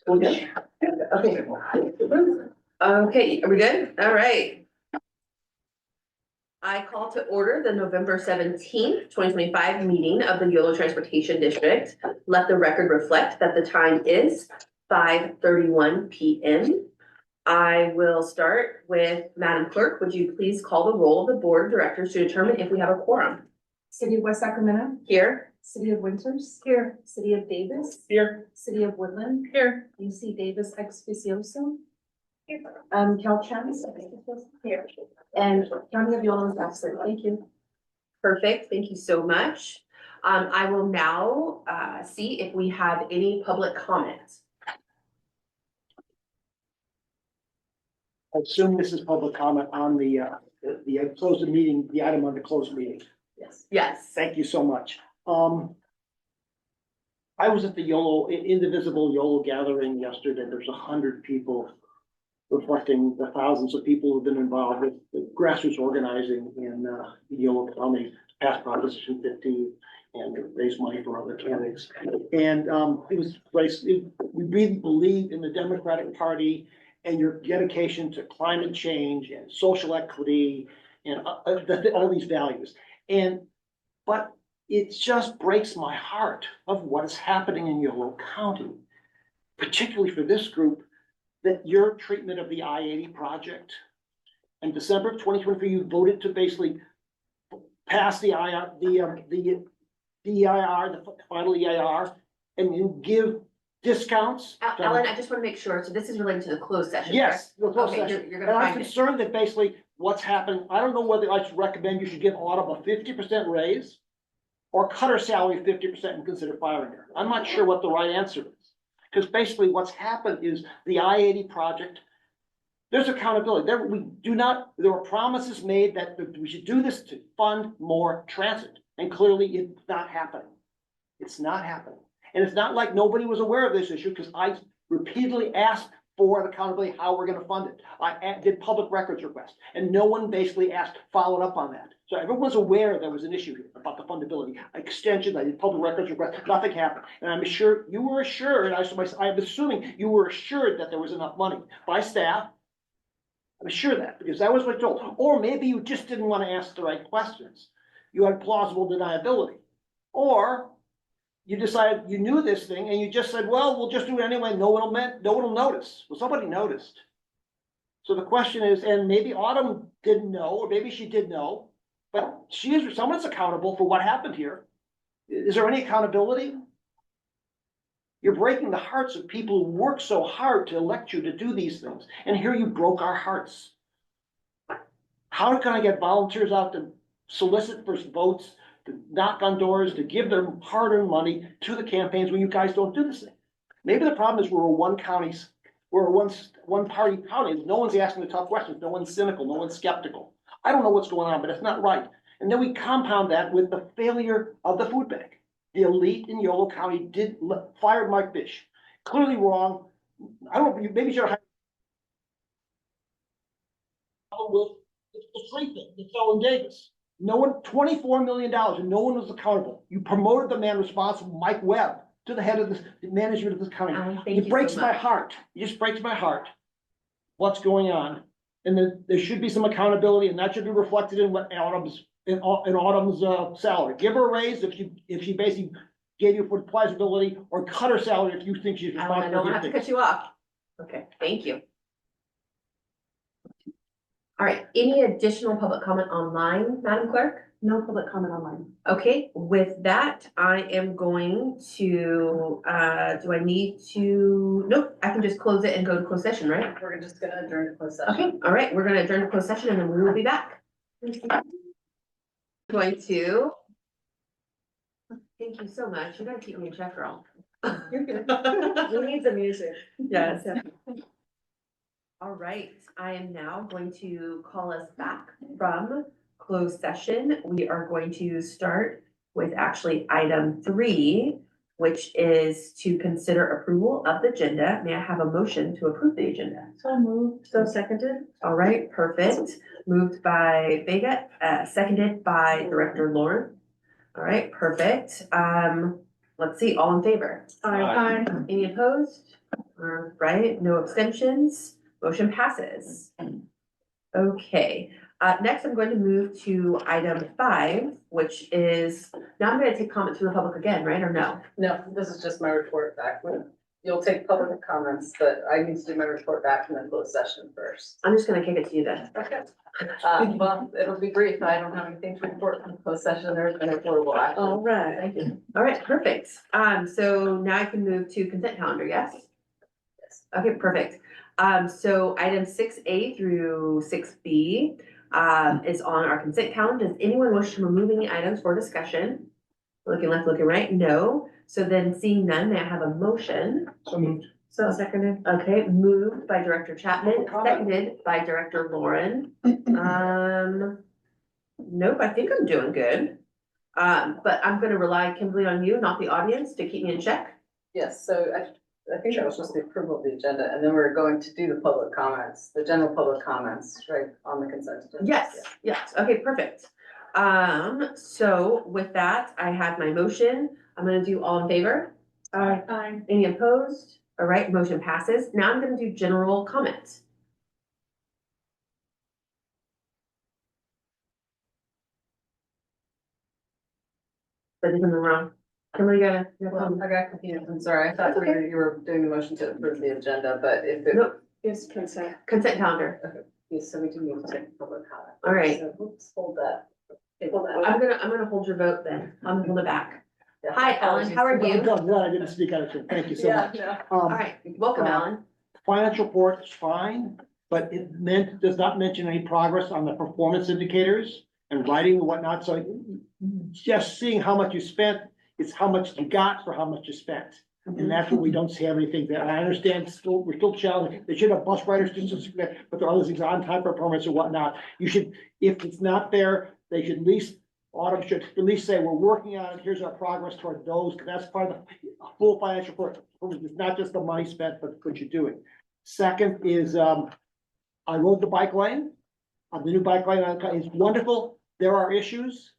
We good? Okay. Okay, are we good? All right. I call to order the November 17th, 2025 meeting of the Yolo Transportation District. Let the record reflect that the time is 5:31 p.m. I will start with Madam Clerk. Would you please call the roll of the Board of Directors to determine if we have a quorum? City of West Sacramento, Here. City of Winters, here. City of Davis, Here. City of Woodland, Here. UC Davis ex officio, here. Caltrans, here. And County of Yolo is absent. Thank you. Perfect. Thank you so much. I will now see if we have any public comments. I assume this is public comment on the close the meeting, the item on the closed meeting. Yes. Yes. Thank you so much. I was at the Yolo, Indivisible Yolo gathering yesterday. There's 100 people, reflecting the thousands of people who've been involved with the grassroots organizing in Yolo County, past Proposition 15, and raise money for other candidates. And it was place. We really believe in the Democratic Party and your dedication to climate change and social equity and all these values. But it just breaks my heart of what is happening in Yolo County, particularly for this group, that your treatment of the I-80 project. In December of 2023, you voted to basically pass the EIR, the final EIR, and give discounts. Ellen, I just want to make sure. So this is related to the closed session. Yes, the closed okay, session. You're And gonna I'm concerned that basically what's happening, I don't know whether I should recommend you should give Autumn a 50% raise or cut her salary 50% and consider firing her. I'm not sure what the right answer is. Because basically what's happened is the I-80 project, there's accountability. There were promises made that we should do this to fund more transit. And clearly it's not happening. It's not happening. And it's not like nobody was aware of this issue because I repeatedly asked for the accountability, how we're going to fund it. I did public records requests and no one basically followed up on that. So everyone's aware there was an issue here about the fundability. Extension, I did public records requests, nothing happened. And I'm sure you were assured, I'm assuming you were assured that there was enough money by staff. I'm sure that because that was what I told. Or maybe you just didn't want to ask the right questions. You had plausible deniability. Or you decided you knew this thing and you just said, well, we'll just do it anyway. No one will notice. Well, somebody noticed. So the question is, and maybe Autumn didn't know, or maybe she did know, but someone's accountable for what happened here. Is there any accountability? You're breaking the hearts of people who work so hard to elect you to do these things. And here you broke our hearts. How can I get volunteers out to solicit for votes, to knock on doors, to give their hard-earned money to the campaigns when you guys don't do this thing? Maybe the problem is we're a one-party county. No one's asking the tough questions. No one's cynical. No one's skeptical. I don't know what's going on, but it's not right. And then we compound that with the failure of the food bank. The elite in Yolo County fired Mike Fish. Clearly wrong. I don't know, maybe you should have with the street thing, the fellow in Davis. No one, $24 million, and no one was accountable. You promoted the man responsible, Mike Webb, to the head of the management of this county. It breaks my heart. It just breaks my heart. What's going on? And then there should be some accountability, and that should be reflected in what Autumn's salary. Give her a raise if she basically gave you for plausibility, or cut her salary if you think she's responsible. I don't have to cut you off. Okay, thank you. All right, any additional public comment online, Madam Clerk? No public comment online. Okay, with that, I am going to, do I need to, nope, I can just close it and go to closed session, right? We're just gonna adjourn to closed session. Okay, all right, we're gonna adjourn to closed session and then we will be back. Going to, thank you so much. You gotta keep me in check, girl. You're good. We need the music. Yes. All right, I am now going to call us back from closed session. We are going to start with actually item 3, which is to consider approval of the agenda. May I have a motion to approve the agenda? So moved, so seconded. All right, perfect. Moved by Vega, seconded by Director Lauren. All right, perfect. Let's see, all in favor? Aye. Any opposed? All right, no abstentions, motion passes. Okay, next I'm going to move to item 5, which is, now I'm gonna take comments from the public again, right, or no? No, this is just my report back. You'll take public comments, but I need to do my report back from the closed session first. I'm just gonna kick it to you then. Okay. Well, it'll be brief. I don't have anything to report from the closed session. There's been a affordable action. All right. Thank you. All right, perfect. So now I can move to consent calendar, yes? Yes. Okay, perfect. So item 6A through 6B is on our consent calendar. Does anyone wish to remove any items for discussion? Looking left, looking right, no. So then seeing none, may I have a motion? So moved. So seconded. Okay, moved by Director Chapman, Public comment. seconded by Director Lauren. Nope, I think I'm doing good. But I'm gonna rely, Kimberly, on you, not the audience, to keep me in check. Yes, so I think that was just the approval of the agenda, and then we're going to do the public comments, the general public comments, right, on the consent agenda. Yes, yes, okay, perfect. So with that, I have my motion. I'm gonna do all in favor. Aye. Any opposed? All right, motion passes. Now I'm gonna do general comment. But something wrong. Kimberly, you Well, gotta. I got confused. I'm sorry. I thought you were doing the motion to approve the agenda, but if it, Nope, Yes, consent. consent calendar. yes, so we do need to take public comment. All right. So oops, hold that. Hold that. I'm gonna hold your vote then. I'm hold it back. Yeah, Hi, Ellen, how are I'm you? glad I didn't speak out of turn. Thank you so Yeah, much. no. All right, welcome, Alan. Financial report is fine, but it does not mention any progress on the performance indicators and writing and whatnot, so just seeing how much you spent, it's how much you got for how much you spent. And that's what we don't see everything there. And I understand still, we're still challenging. They should have bus riders, but there are other things on time performance or whatnot. You should, if it's not there, they should at least, Autumn should at least say, we're working on it. Here's our progress toward those, because that's part of the full financial report. It's not just the money spent, but what you're doing. Second is, I rode the bike lane. The new bike lane is wonderful. There are issues.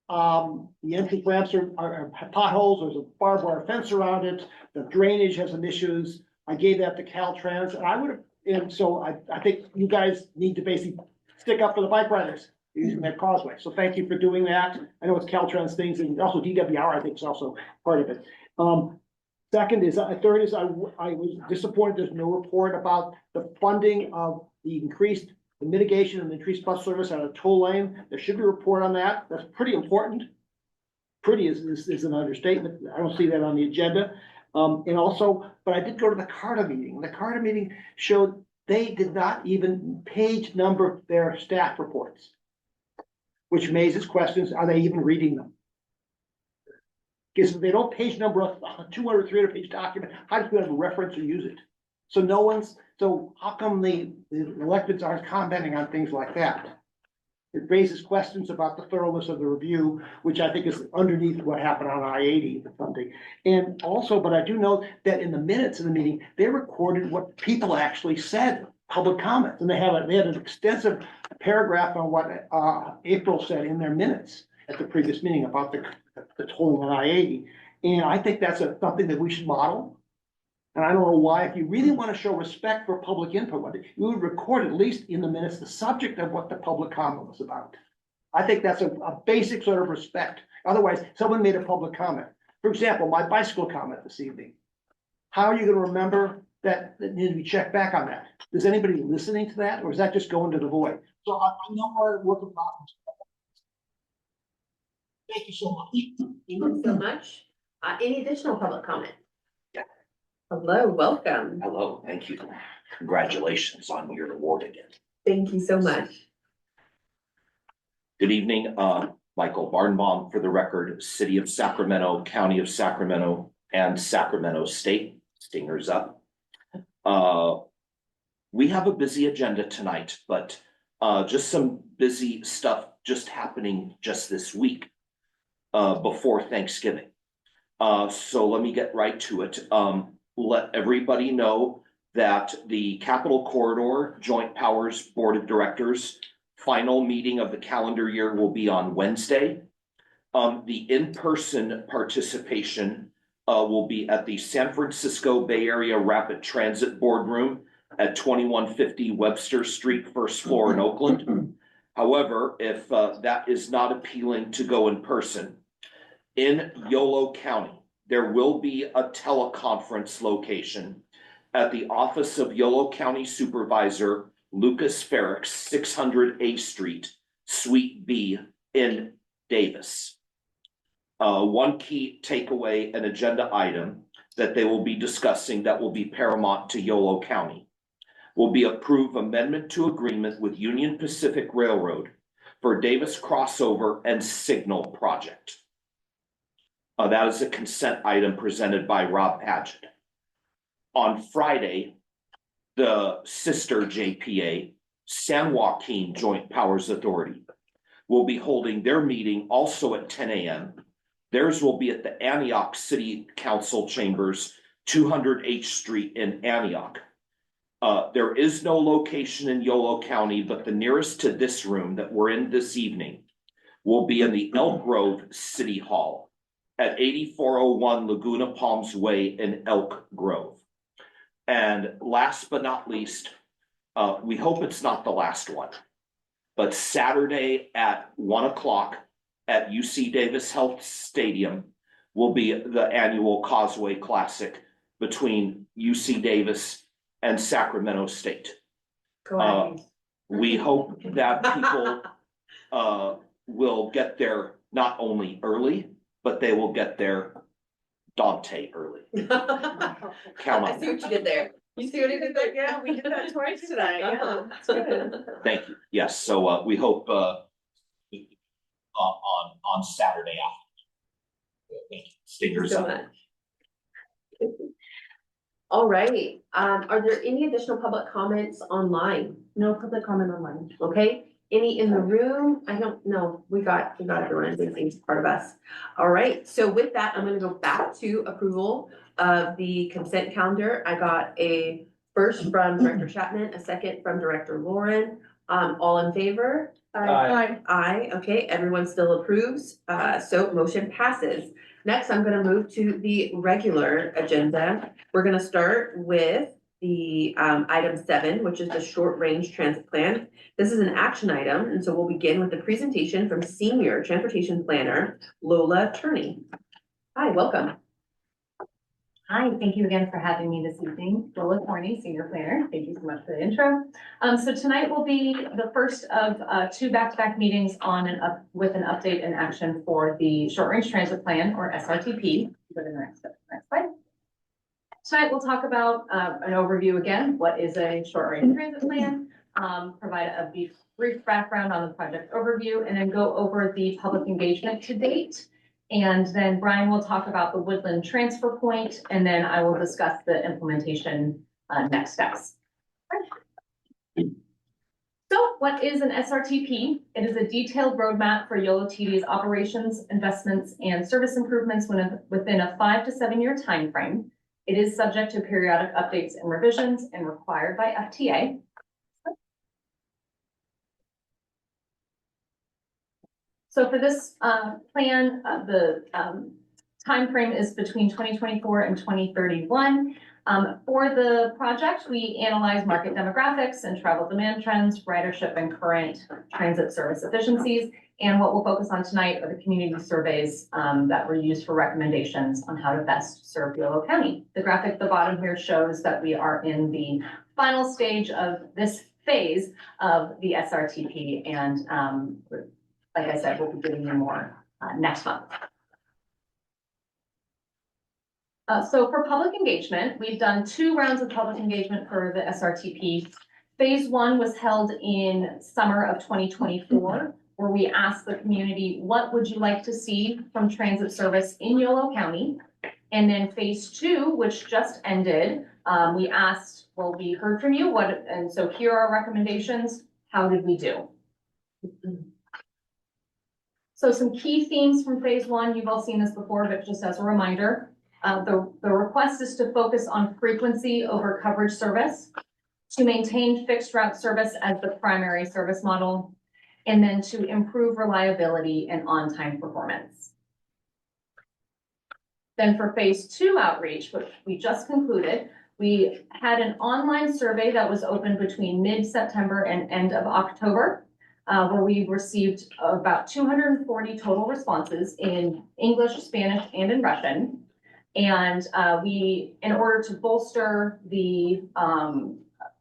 The entrance ramps are potholes, there's a barbed wire fence around it, the drainage has some issues. I gave that to Caltrans, and I would have, and so I think you guys need to basically stick up for the bike riders using that causeway. So thank you for doing that. I know it's Caltrans things, and also DWR, I think, is also part of it. Third is, I was disappointed there's no report about the funding of the increased the mitigation and the increased bus service on a toll lane. There should be a report on that. That's pretty important. Pretty is an understatement. I don't see that on the agenda. And also, but I did go to the CARTA meeting. The CARTA meeting showed they did not even page number their staff reports, which raises questions. Are they even reading them? Because if they don't page number a 200, 300 page document, how do you have a reference or use it? So no one's, so how come the electeds aren't commenting on things like that? It raises questions about the thoroughness of the review, which I think is underneath what happened on I-80, the funding. And also, but I do know that in the minutes of the meeting, they recorded what people actually said, public comments. And they had an extensive paragraph on what April said in their minutes at the previous meeting about the tolling on I-80. And I think that's something that we should model. And I don't know why, if you really want to show respect for public input, you would record at least in the minutes the subject of what the public comment was about. I think that's a basic sort of respect. Otherwise, someone made a public comment. For example, my bicycle comment this evening. How are you going to remember that needed to be checked back on that? Is anybody listening to that, or is that just going to the void? So I know we're working on this. Thank you so much. Thank you so much. Any additional public comment? Hello, welcome. Hello, thank you. Congratulations on your award again. Thank you so much. Good evening, Michael Barnbaum for the record, City of Sacramento, County of Sacramento, and Sacramento State, stingers up. We have a busy agenda tonight, but just some busy stuff just happening just this week before Thanksgiving. So let me get right to it. Let everybody know that the Capital Corridor Joint Powers Board of Directors final meeting of the calendar year will be on Wednesday. The in-person participation will be at the San Francisco Bay Area Rapid Transit Boardroom at 2150 Webster Street, first floor in Oakland. However, if that is not appealing to go in person, in Yolo County, there will be a teleconference location at the office of Yolo County Supervisor Lucas Ferrix, 600 A Street, Suite B in Davis. One key takeaway and agenda item that they will be discussing that will be paramount to Yolo County will be approve amendment to agreement with Union Pacific Railroad for Davis crossover and signal project. That is a consent item presented by Rob Padgett. On Friday, the sister JPA, San Joaquin Joint Powers Authority, will be holding their meeting also at 10 a.m. Theirs will be at the Antioch City Council Chambers, 200 H Street in Antioch. There is no location in Yolo County, but the nearest to this room that we're in this evening will be in the Elk Grove City Hall at 8401 Laguna Palms Way in Elk Grove. And last but not least, we hope it's not the last one, but Saturday at 1 o'clock at UC Davis Health Stadium will be the annual Causeway Classic between UC Davis and Sacramento State. We hope that people will get there not only early, but they will get there Dante early. Count I on see that. what you did there. You see what I did there? Yeah, we did that twice tonight. Yeah, it's good. Thank you. Yes, so we hope on Saturday afternoon. Thank you. Stingers So up. much. All right, are there any additional public comments online? No public comment online. Okay, any in the room? I don't know, we got everyone, I think it's part of us. All right, so with that, I'm gonna go back to approval of the consent calendar. I got a first from Director Chapman, a second from Director Lauren. All in favor? Aye, okay, everyone still approves, so motion passes. Next, I'm gonna move to the regular agenda. We're gonna start with the item 7, which is the short-range transit plan. This is an action item, and so we'll begin with the presentation from Senior Transportation Planner, Lola Turney. Hi, welcome. Hi, thank you again for having me this evening. Yolo Turney, Senior Planner. Thank you so much for the intro. So tonight will be the first of 2 back-to-back meetings with an update and action for the Short Range Transit Plan, or SRTP. Go to the next slide. Tonight we'll talk about an overview again. What is a Short Range Transit Plan? Provide a brief background on the project overview, and then go over the public engagement to date. And then Brian will talk about the Woodland transfer point, and then I will discuss the implementation next steps. So what is an SRTP? It is a detailed roadmap for YoloTD's operations, investments, and service improvements within a 5 to 7 year time frame. It is subject to periodic updates and revisions and required by FTA. So for this plan, the time frame is between 2024 and 2031. For the project, we analyze market demographics and travel demand trends, ridership and current transit service efficiencies. And what we'll focus on tonight are the community surveys that were used for recommendations on how to best serve Yolo County. The graphic at the bottom here shows that we are in the final stage of this phase of the SRTP, and like I said, we'll be giving you more next month. So for public engagement, we've done 2 rounds of public engagement for the SRTP. Phase 1 was held in summer of 2024, where we asked the community, what would you like to see from transit service in Yolo County? And then phase 2, which just ended, we asked, well, we heard from you, and so here are our recommendations. How did we do? So some key themes from phase 1, you've all seen this before, but just as a reminder, the request is to focus on frequency over coverage service, to maintain fixed route service as the primary service model, and then to improve reliability and on-time performance. Then for phase two outreach, which we just concluded, we had an online survey that was open between mid-September and end of October, where we received about 240 total responses in English, Spanish, and in Russian. And we, in order to bolster the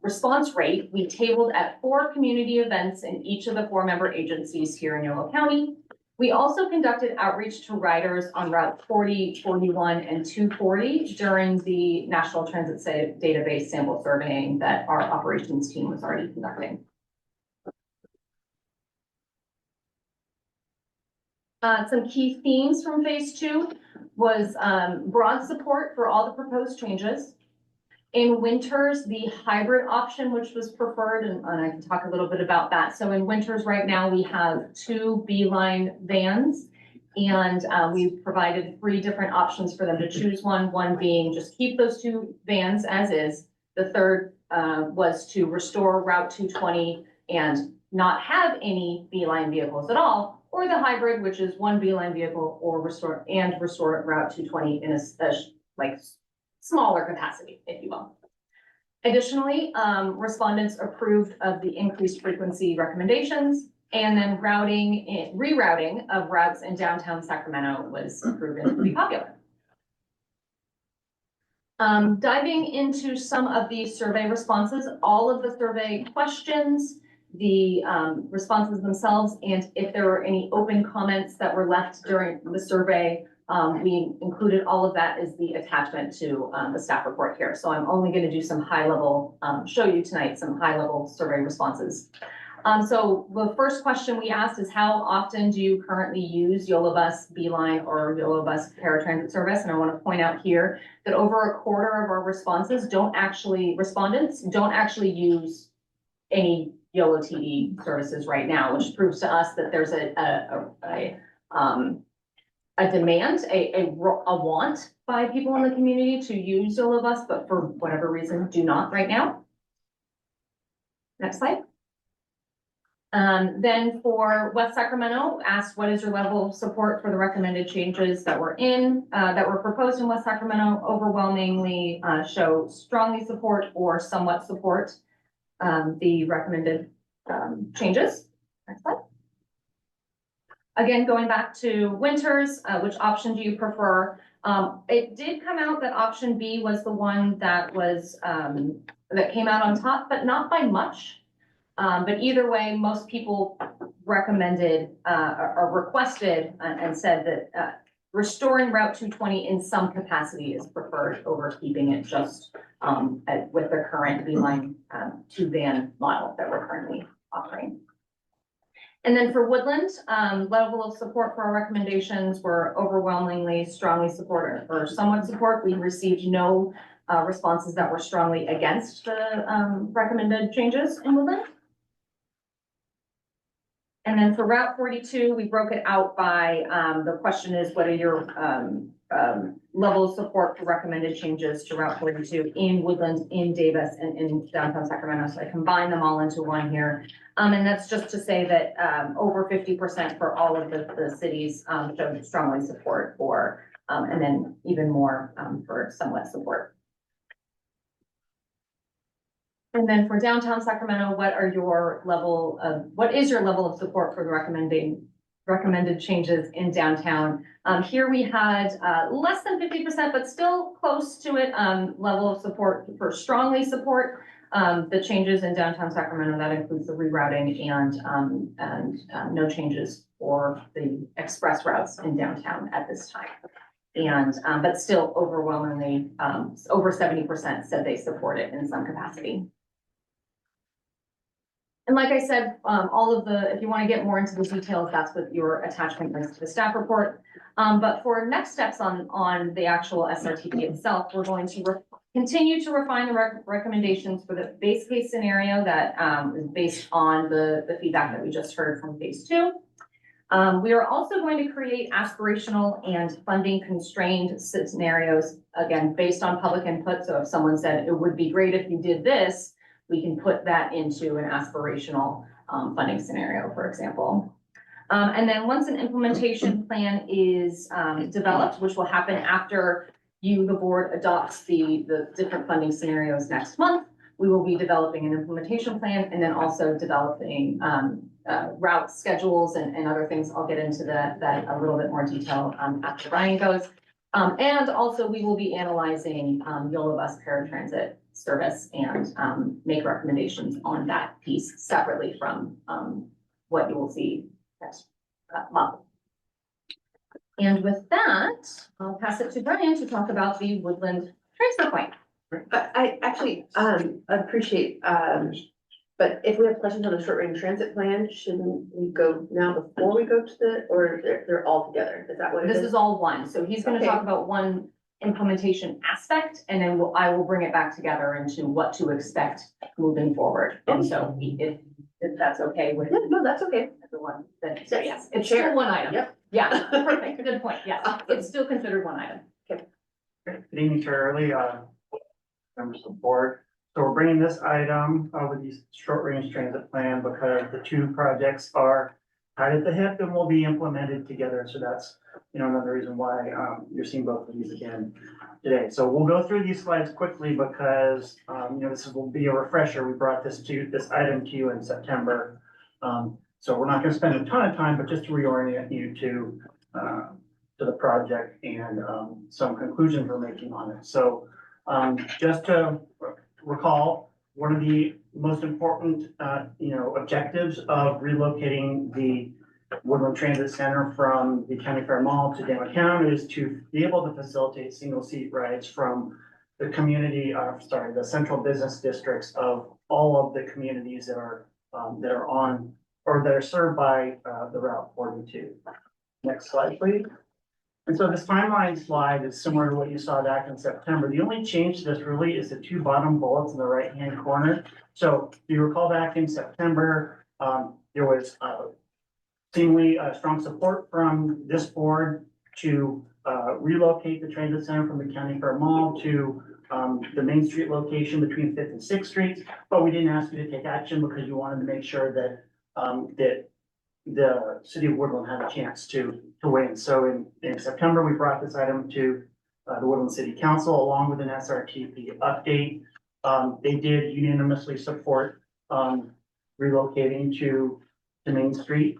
response rate, we tabled at 4 community events in each of the 4 member agencies here in Yolo County. We also conducted outreach to riders on Route 40, 41, and 240 during the National Transit Database sample surveying that our operations team was already conducting. Some key themes from phase 2 was broad support for all the proposed changes. In winters, the hybrid option, which was preferred, and I can talk a little bit about that. So in winters right now, we have 2 Beeline vans, and we've provided 3 different options for them to choose one being just keep those 2 vans as is. The third was to restore Route 220 and not have any Beeline vehicles at all, or the hybrid, which is 1 Beeline vehicle or restore Route 220 in a like smaller capacity, if you will. Additionally, respondents approved of the increased frequency recommendations, and then rerouting of routes in downtown Sacramento was proven to be popular. Diving into some of the survey responses, all of the survey questions, the responses themselves, and if there were any open comments that were left during the survey, we included all of that as the attachment to the staff report here. So I'm only going to do some high level, show you tonight some high level survey responses. So the first question we asked is, how often do you currently use YoloBus, Beeline, or YoloBus paratransit service? And I want to point out here that over a quarter of our respondents don't actually use any YoloTD services right now, which proves to us that there's a demand, a want by people in the community to use YoloBus, but for whatever reason do not right now. Next slide. Then for West Sacramento, asked what is your level of support for the recommended changes that were proposed in West Sacramento. Overwhelmingly show strongly support or somewhat support the recommended changes. Next slide. Again, going back to winters, which option do you prefer? It did come out that option B was the one that was that came out on top, but not by much. But either way, most people recommended or requested and said that restoring Route 220 in some capacity is preferred over keeping it just with the current Beeline 2-van model that we're currently offering. And then for Woodland, level of support for our recommendations were overwhelmingly strongly support or somewhat support. We received no responses that were strongly against the recommended changes in Woodland. And then for Route 42, we broke it out by, the question is, what are your level of support for recommended changes to Route 42 in Woodland, in Davis, and in downtown Sacramento? So I combined them all into one here. And that's just to say that over 50% for all of the cities showed strongly support for, and then even more for somewhat support. And then for downtown Sacramento, what is your level of support for the recommended changes in downtown? Here we had less than 50%, but still close to it, level of support for strongly support the changes in downtown Sacramento. That includes the rerouting and no changes for the express routes in downtown at this time. And but still overwhelmingly over 70% said they support it in some capacity. And like I said, if you want to get more into the details, that's what your attachment is to the staff report. But for next steps on the actual SRTP itself, we're going to continue to refine the recommendations for the base case scenario that is based on the feedback that we just heard from phase 2. We are also going to create aspirational and funding constrained scenarios, again, based on public input. So if someone said it would be great if you did this, we can put that into an aspirational funding scenario, for example. And then once an implementation plan is developed, which will happen after you, the board, adopts the different funding scenarios next month, we will be developing an implementation plan and then also developing route schedules and other things. I'll get into that a little bit more detail after Brian goes. And also we will be analyzing Yolo bus paratransit service and make recommendations on that piece separately from what you will see next month. And with that, I'll pass it to Brian to talk about the Woodland Transfer Point. I actually, appreciate, but if we have questions on the short range transit plan, shouldn't we go now before we go to or they're all together? Is that what it This is? is all one, so he's gonna Okay. talk about one implementation aspect, and then I will bring it back together into what to expect moving forward. And so if that's okay with Yeah, no, that's okay. everyone, then Yeah, yes, it's still one item. Yep. Yeah, perfect, good point, yes, it's still considered one item. Good evening, Chair Early, members of the board. So we're bringing this item with the short range transit plan because the two projects are tied at the hip and will be implemented together. So that's, another reason why you're seeing both of these again today. So we'll go through these slides quickly because, this will be a refresher. We brought this item to you in September. So we're not going to spend a ton of time, but just to reorient you to the project and some conclusions we're making on it. So just to recall, one of the most important, objectives of relocating the Woodland Transit Center from the County Fair Mall to downtown is to be able to facilitate single seat rides from the the central business districts of all of the communities that are on or that are served by the Route 42. Next slide, please. And so this timeline slide is similar to what you saw back in September. The only change to this really is the two bottom bullets in the right-hand corner. So if you recall back in September, there was seemingly strong support from this board to relocate the transit center from the County Fair Mall to the Main Street location between 5th and 6th Streets. But we didn't ask you to take action because you wanted to make sure that the city of Woodland had a chance to win. So in September, we brought this item to the Woodland City Council along with an SRTP update. They did unanimously support relocating to Main Street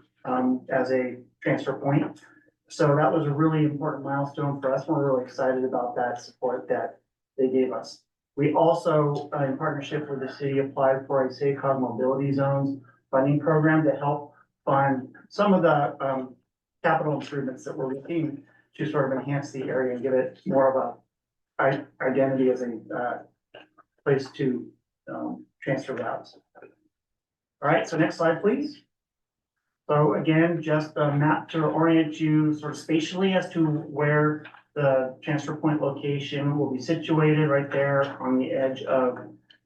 as a transfer point. So that was a really important milestone for us. We're really excited about that support that they gave us. We also, in partnership with the city, applied for a SACOG Mobility Zones funding program to help fund some of the capital improvements that we're looking to sort of enhance the area and give it more of a identity as a place to transfer routes. All right, so next slide, please. So again, just a map to orient you sort of spatially as to where the transfer point location will be situated right there on the edge of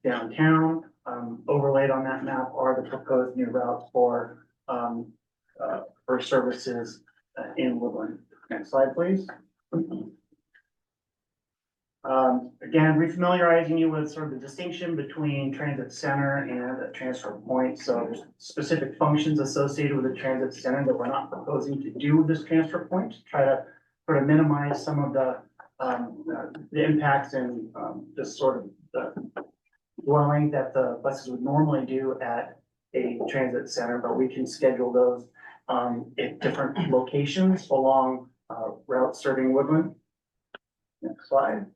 downtown. Overlaid on that map are the proposed new routes for services in Woodland. Next slide, please. Again, refamiliarizing you with sort of the distinction between transit center and a transfer point. So there's specific functions associated with the transit center that we're not proposing to do with this transfer point, to try to sort of minimize some of the impacts and just sort of the dwelling that the buses would normally do at a transit center, but we can schedule those at different locations along routes serving Woodland. Next slide.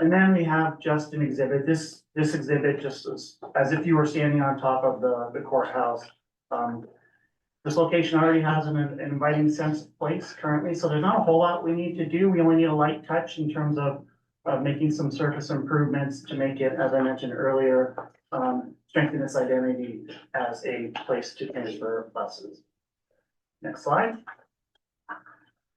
And then we have just an exhibit. This exhibit just as if you were standing on top of the courthouse. This location already has an inviting sense of place currently, so there's not a whole lot we need to do. We only need a light touch in terms of making some surface improvements to make it, as I mentioned earlier, strengthen its identity as a place to transfer buses. Next slide.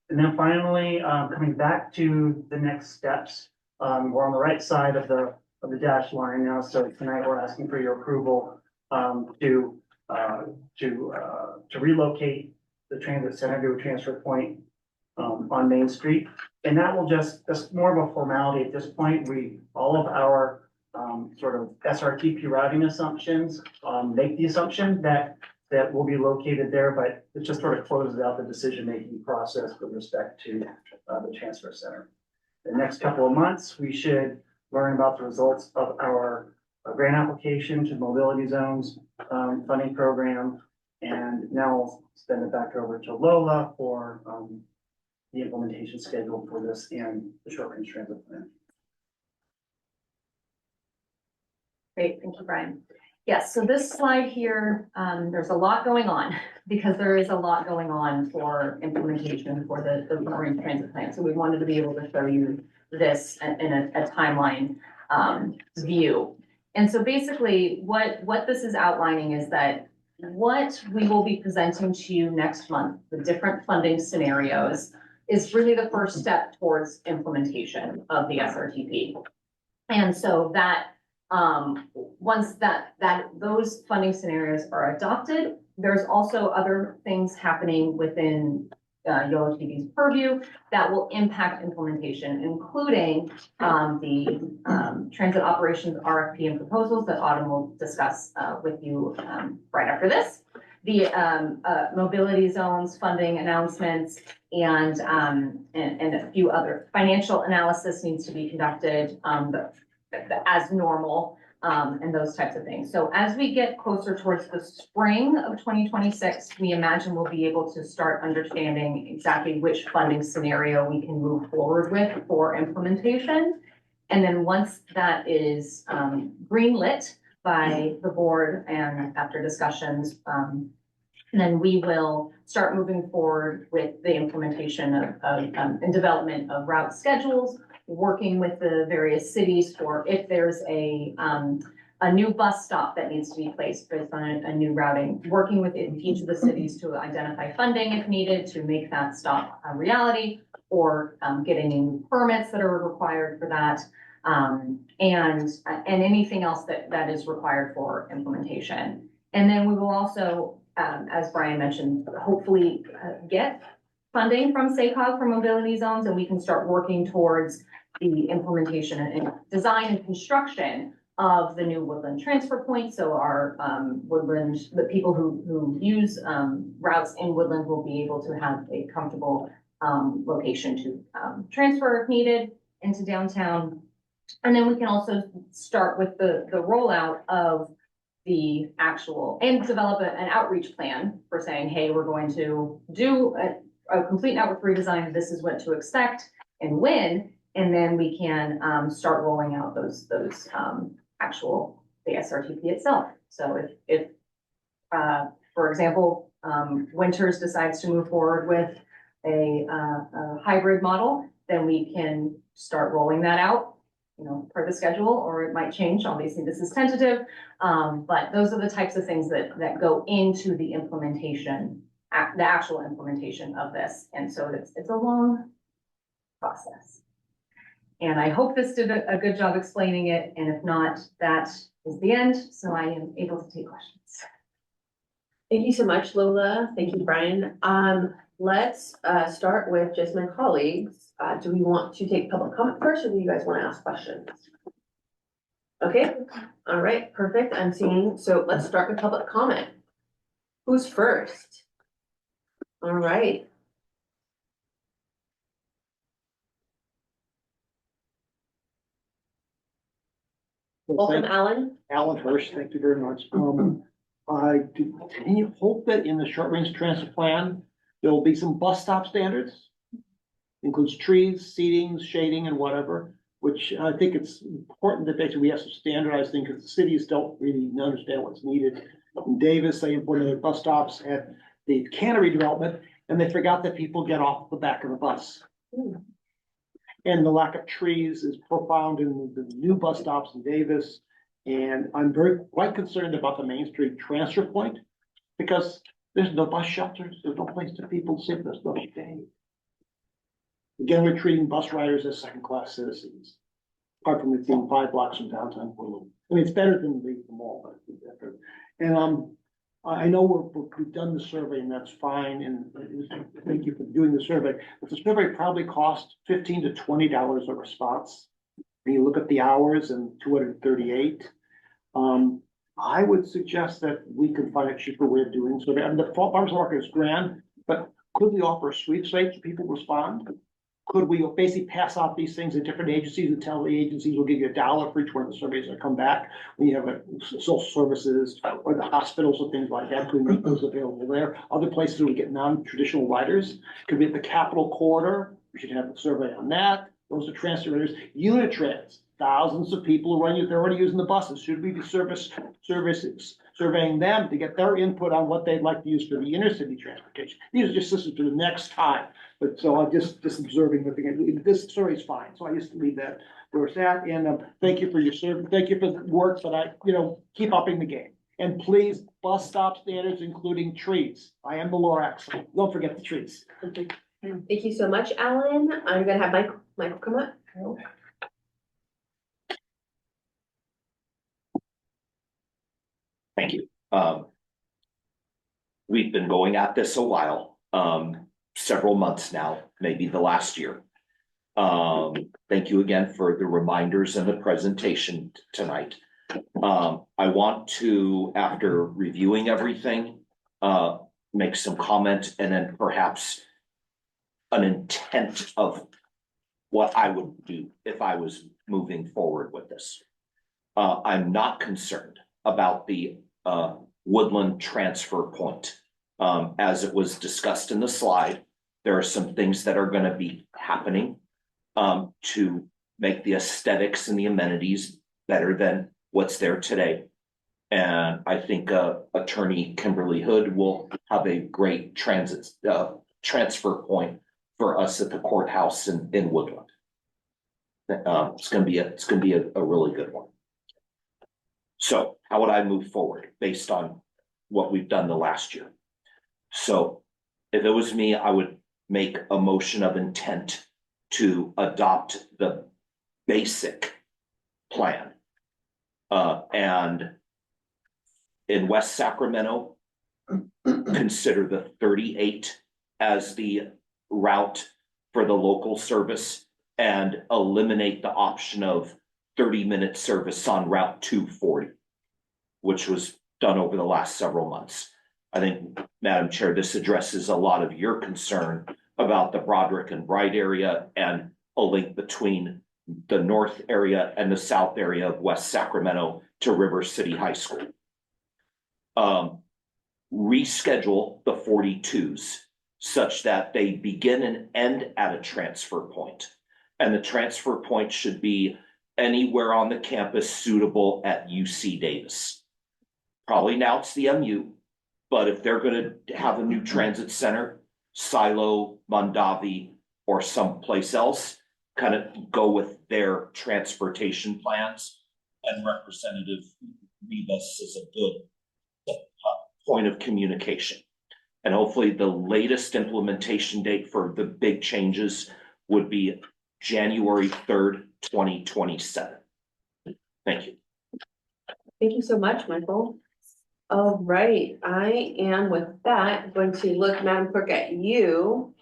And then finally, coming back to the next steps, we're on the right side of the dash line now. So tonight we're asking for your approval to relocate the transit center to a transfer point on Main Street. And that will that's more of a formality at this point. All of our sort of SRTP routing assumptions make the assumption that that will be located there, but it just sort of closes out the decision-making process with respect to the transfer center. The next couple of months, we should learn about the results of our grant application to mobility zones funding program. And now I'll send it back over to Lola for the implementation schedule for this and the short-range transit plan. Great, thank you, Brian. Yes, so this slide here, there's a lot going on because there is a lot going on for implementation for the short-range transit plan. So we wanted to be able to show you this in a timeline view. And so basically what this is outlining is that what we will be presenting to you next month, the different funding scenarios, is really the first step towards implementation of the SRTP. And so that once those funding scenarios are adopted, there's also other things happening within YoloTD's purview that will impact implementation, including the transit operations RFP and proposals that Autumn will discuss with you right after this. The mobility zones funding announcements and a few other financial analysis needs to be conducted as normal and those types of things. So as we get closer towards the spring of 2026, we imagine we'll be able to start understanding exactly which funding scenario we can move forward with for implementation. And then once that is greenlit by the board and after discussions, then we will start moving forward with the implementation of and development of route schedules, working with the various cities for if there's a new bus stop that needs to be placed based on a new routing, working with each of the cities to identify funding if needed to make that stop a reality, or getting new permits that are required for that, and anything else that is required for implementation. And then we will also, as Brian mentioned, hopefully get funding from SACOG for mobility zones, and we can start working towards the implementation and design and construction of the new Woodland transfer point. So our Woodland, the people who use routes in Woodland will be able to have a comfortable location to transfer if needed into downtown. And then we can also start with the rollout of the actual and develop an outreach plan for saying, hey, we're going to do a complete network redesign. This is what to expect and when. And then we can start rolling out those actual, the SRTP itself. So if for example, Winters decides to move forward with a hybrid model, then we can start rolling that out, you know, per the schedule, or it might change. Obviously, this is tentative, but those are the types of things that go into the implementation, the actual implementation of this. And so it's a long process. And I hope this did a good job explaining it. And if not, that is the end. So I am able to take questions. Thank you so much, Lola. Thank you, Brian. Let's start with just my colleagues. Do we want to take public comment first, or do you guys want to ask questions? Okay, all right, perfect. I'm seeing, so let's start with public comment. Who's first? All right. Welcome, Alan. Alan Hirsch, thank you very much. I continue to hope that in the short range transit plan, there will be some bus stop standards. Includes trees, seating, shading, and whatever, which I think it's important that basically we have some standardized things because the cities don't really understand what's needed. In Davis, they implemented bus stops at the cannery development, and they forgot that people get off the back of the bus. And the lack of trees is profound in the new bus stops in Davis. And I'm quite concerned about the Main Street transfer point because there's no bus shelters. There's no place for people to sit. There's no shade. Again, we're treating bus riders as second-class citizens, apart from it being 5 blocks from downtown Honolulu. I mean, it's better than the mall, but it's better. And I know we've done the survey, and that's fine. And thank you for doing the survey. But the survey probably cost $15 to $20 a response. And you look at the hours and 238. I would suggest that we could find a cheaper way of doing so. And the farmer's market is grand, but could we offer a sweepstakes so people respond? Could we basically pass out these things at different agencies and tell the agencies will give you $1 for each one of the surveys that come back? We have social services or the hospitals and things like that. Could we make those available there? Other places where we get non-traditional riders. Could be at the Capital Corridor. We should have a survey on that. Those are transit riders. Unit trans. Thousands of people they're already using the buses. Should we be services surveying them to get their input on what they'd like to use for the intercity transportation? These are just systems for the next time. But so I'm just observing that again, this story is fine. So I just leave that where it's at. And thank you for your service. Thank you for the work, but keep upping the game. And please, bus stop standards, including trees. I am the Lorax. Don't forget the trees. Thank you so much, Alan. I'm gonna have Michael come up. Thank you. We've been going at this a while, several months now, maybe the last year. Thank you again for the reminders and the presentation tonight. I want to, after reviewing everything, make some comment and then perhaps an intent of what I would do if I was moving forward with this. I'm not concerned about the Woodland transfer point. As it was discussed in the slide, there are some things that are going to be happening to make the aesthetics and the amenities better than what's there today. And I think Attorney Kimberly Hood will have a great transfer point for us at the courthouse in Woodland. It's going to be a really good one. So how would I move forward based on what we've done the last year? So if it was me, I would make a motion of intent to adopt the basic plan. And in West Sacramento, consider the 38 as the route for the local service and eliminate the option of 30-minute service on Route 240, which was done over the last several months. I think, Madam Chair, this addresses a lot of your concern about the Broderick and Bright area and a link between the north area and the south area of West Sacramento to River City High School. Reschedule the 42s such that they begin and end at a transfer point. And the transfer point should be anywhere on the campus suitable at UC Davis. Probably now it's the MU, but if they're going to have a new transit center, Silo, Mondavi, or someplace else, kind of go with their transportation plans. And Representative Rivas is a good point of communication. And hopefully the latest implementation date for the big changes would be January 3rd, 2027. Thank you. Thank you so much, Michael. All right, I am with that going to look, Madam Clerk, at you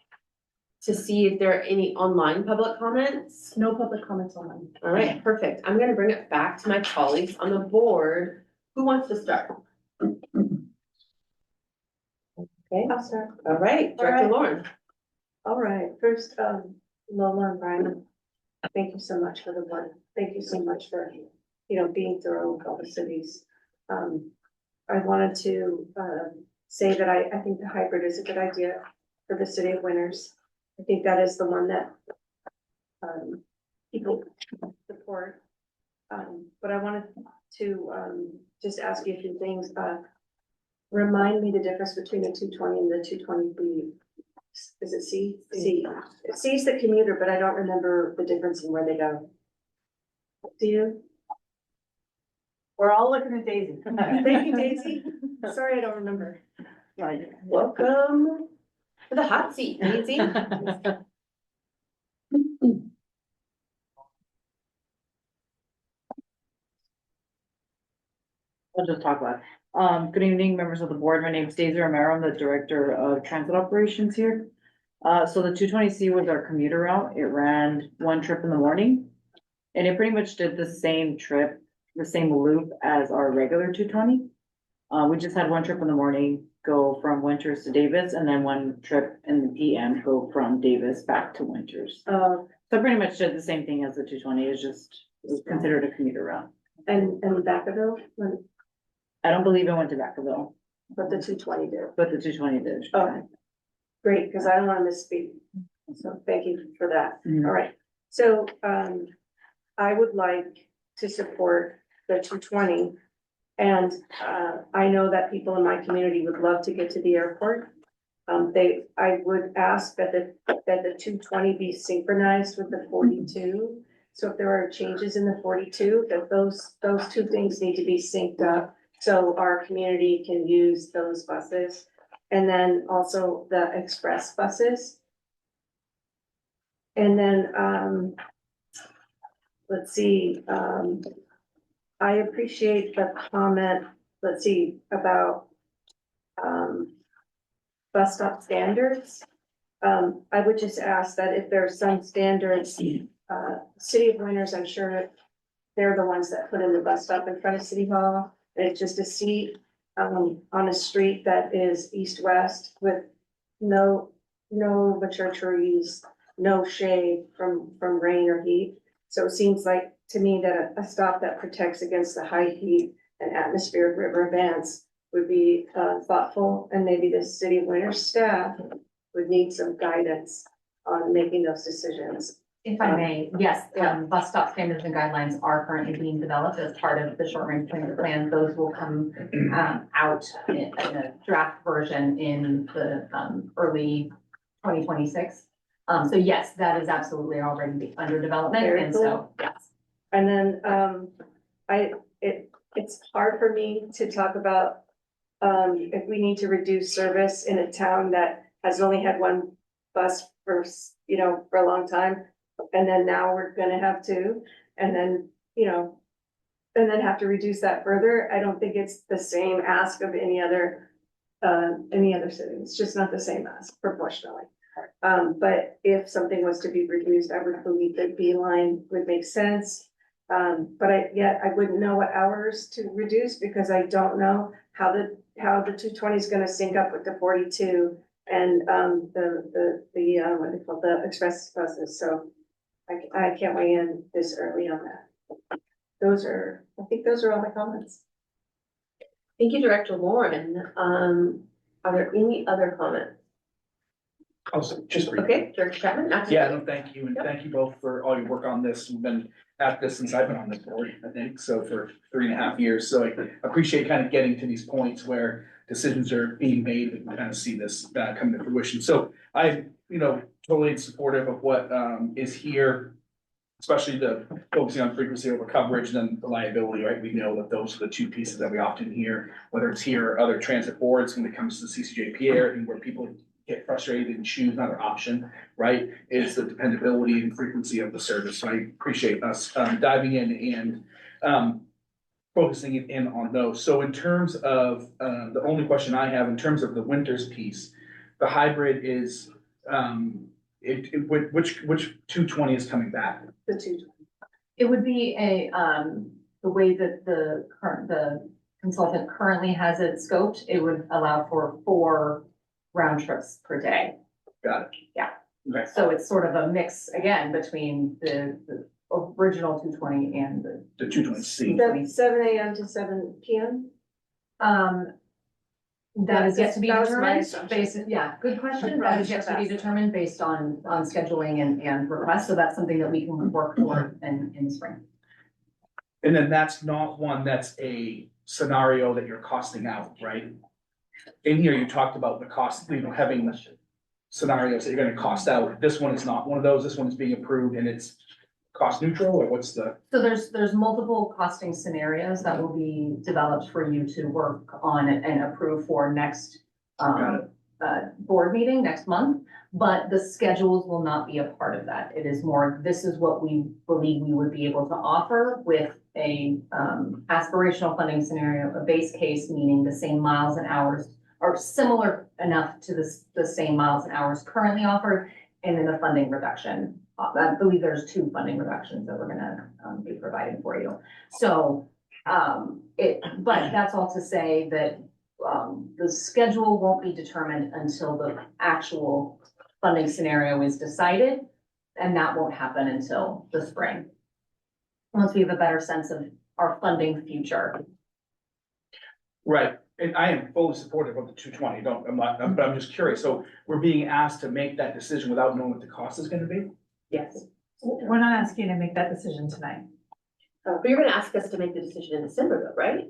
to see if there are any online public comments. No public comments online. All right, perfect. I'm gonna bring it back to my colleagues on the board. Who wants to start? Okay, I'll start. all right, Director Lauren. All right, first, Lola and Brian, thank you so much for the work. Thank you so much for, being thorough with all the cities. I wanted to, say that I think the hybrid is a good idea for the city of Winters. I think that is the one that, people support. But I wanted to, just ask you a few things. Remind me the difference between the 220 and the 220B. Is it C? C. C is the commuter, but I don't remember the difference in where they go. Do you? We're all looking at Daisy. Thank you, Daisy. Sorry, I don't remember. Welcome to the hot seat, Daisy. I'll just talk about it. Good evening, members of the board. My name is Daisy Romero. I'm the Director of Transit Operations here. So the 220C was our commuter route. It ran one trip in the morning. And it pretty much did the same trip the same loop as our regular two twenty. We just had one trip in the morning, go from Winters to Davis, and then one trip in the PM, go from Davis back to Winters. So pretty much did the same thing as the two twenty, is just was considered a commuter route. And Vacaville, I don't believe it went to Vacaville, but the 220 did. but the two twenty did. Okay. Great, because I don't want to misspeak. So thank you for that. Mhm. All right. So, I would like to support the 220. And, I know that people in my community would love to get to the airport. I would ask that the 220 be synchronized with the 42. So if there are changes in the 42, that those two things need to be synced up. So our community can use those buses. And then also the express buses. And then, let's see, I appreciate the comment, let's see, about, bus stop standards. I would just ask that if there's some standards, City of Winters, I'm sure they're the ones that put in the bus stop in front of City Hall. And it's just a seat, on a street that is east-west with no mature trees, no shade from rain or heat. So it seems like to me that a stop that protects against the high heat and atmospheric river events would be thoughtful, and maybe the City of Winters staff would need some guidance on making those decisions. If I may, yes, bus stop standards and guidelines are currently being developed as part of the short range planning plan. Those will come out in a draft version in the early 2026. So yes, that is absolutely already under development, Very and cool. so, yes. And then, it's hard for me to talk about, if we need to reduce service in a town that has only had one bus for, for a long time. And then now we're gonna have two, and then, and then have to reduce that further. I don't think it's the same ask of any other city. It's just not the same ask proportionally. But if something was to be reduced, I would believe that Beeline would make sense. But I wouldn't know what hours to reduce, because I don't know how the 220 is gonna sync up with the 42 and, what they call the express buses. So I can't weigh in this early on that. I think those are all my comments. Thank you, Director Lauren. Are there any other comments? Also, just briefly. Okay, Director Chapman? Yeah, no, thank you, and thank you both for all your work on this. We've been at this since I've been on this board, I think, so for 3.5 years. So I appreciate kind of getting to these points where decisions are being made and kind of see this come to fruition. So I, totally supportive of what is here, especially the focusing on frequency over coverage and then the liability, right? We know that those are the two pieces that we often hear, whether it's here or other transit boards when it comes to the CCJP area, and where people get frustrated and choose another option, right, is the dependability and frequency of the service. So I appreciate us diving in and focusing in on those. So in terms of the only question I have in terms of the Winters piece, the hybrid is which 220 is coming back? The 220. It would be the way that the consultant currently has it scoped, it would allow for 4 round trips per day. Got it. Yeah. Okay. So it's sort of a mix again between the original 220 and the. The 220C. 7 a.m. to 7 p.m. That is yet to be That was my determined, assumption. yeah, good question, that is yet to be determined based on scheduling and requests, so that's something that we can work toward in spring. And then that's not one that's a scenario that you're costing out, right? In here, you talked about the cost, having scenarios that you're gonna cost out. This one is not one of those. This one is being approved and it's cost neutral, or what's the? So there's multiple costing scenarios that will be developed for you to work on and approve for next board meeting next month, but the schedules will not be a part of that. It is more, this is what we believe we would be able to offer with a aspirational funding scenario, a base case, meaning the same miles and hours or similar enough to the same miles and hours currently offered, and then the funding reduction. I believe there's 2 funding reductions that we're gonna be providing for you. So But that's all to say that, the schedule won't be determined until the actual funding scenario is decided. And that won't happen until the spring. Once we have a better sense of our funding future. Right, and I am fully supportive of the 220. But I'm just curious, so we're being asked to make that decision without knowing what the cost is gonna be? Yes. We're not asking you to make that decision tonight. But you're gonna ask us to make the decision in December though, right?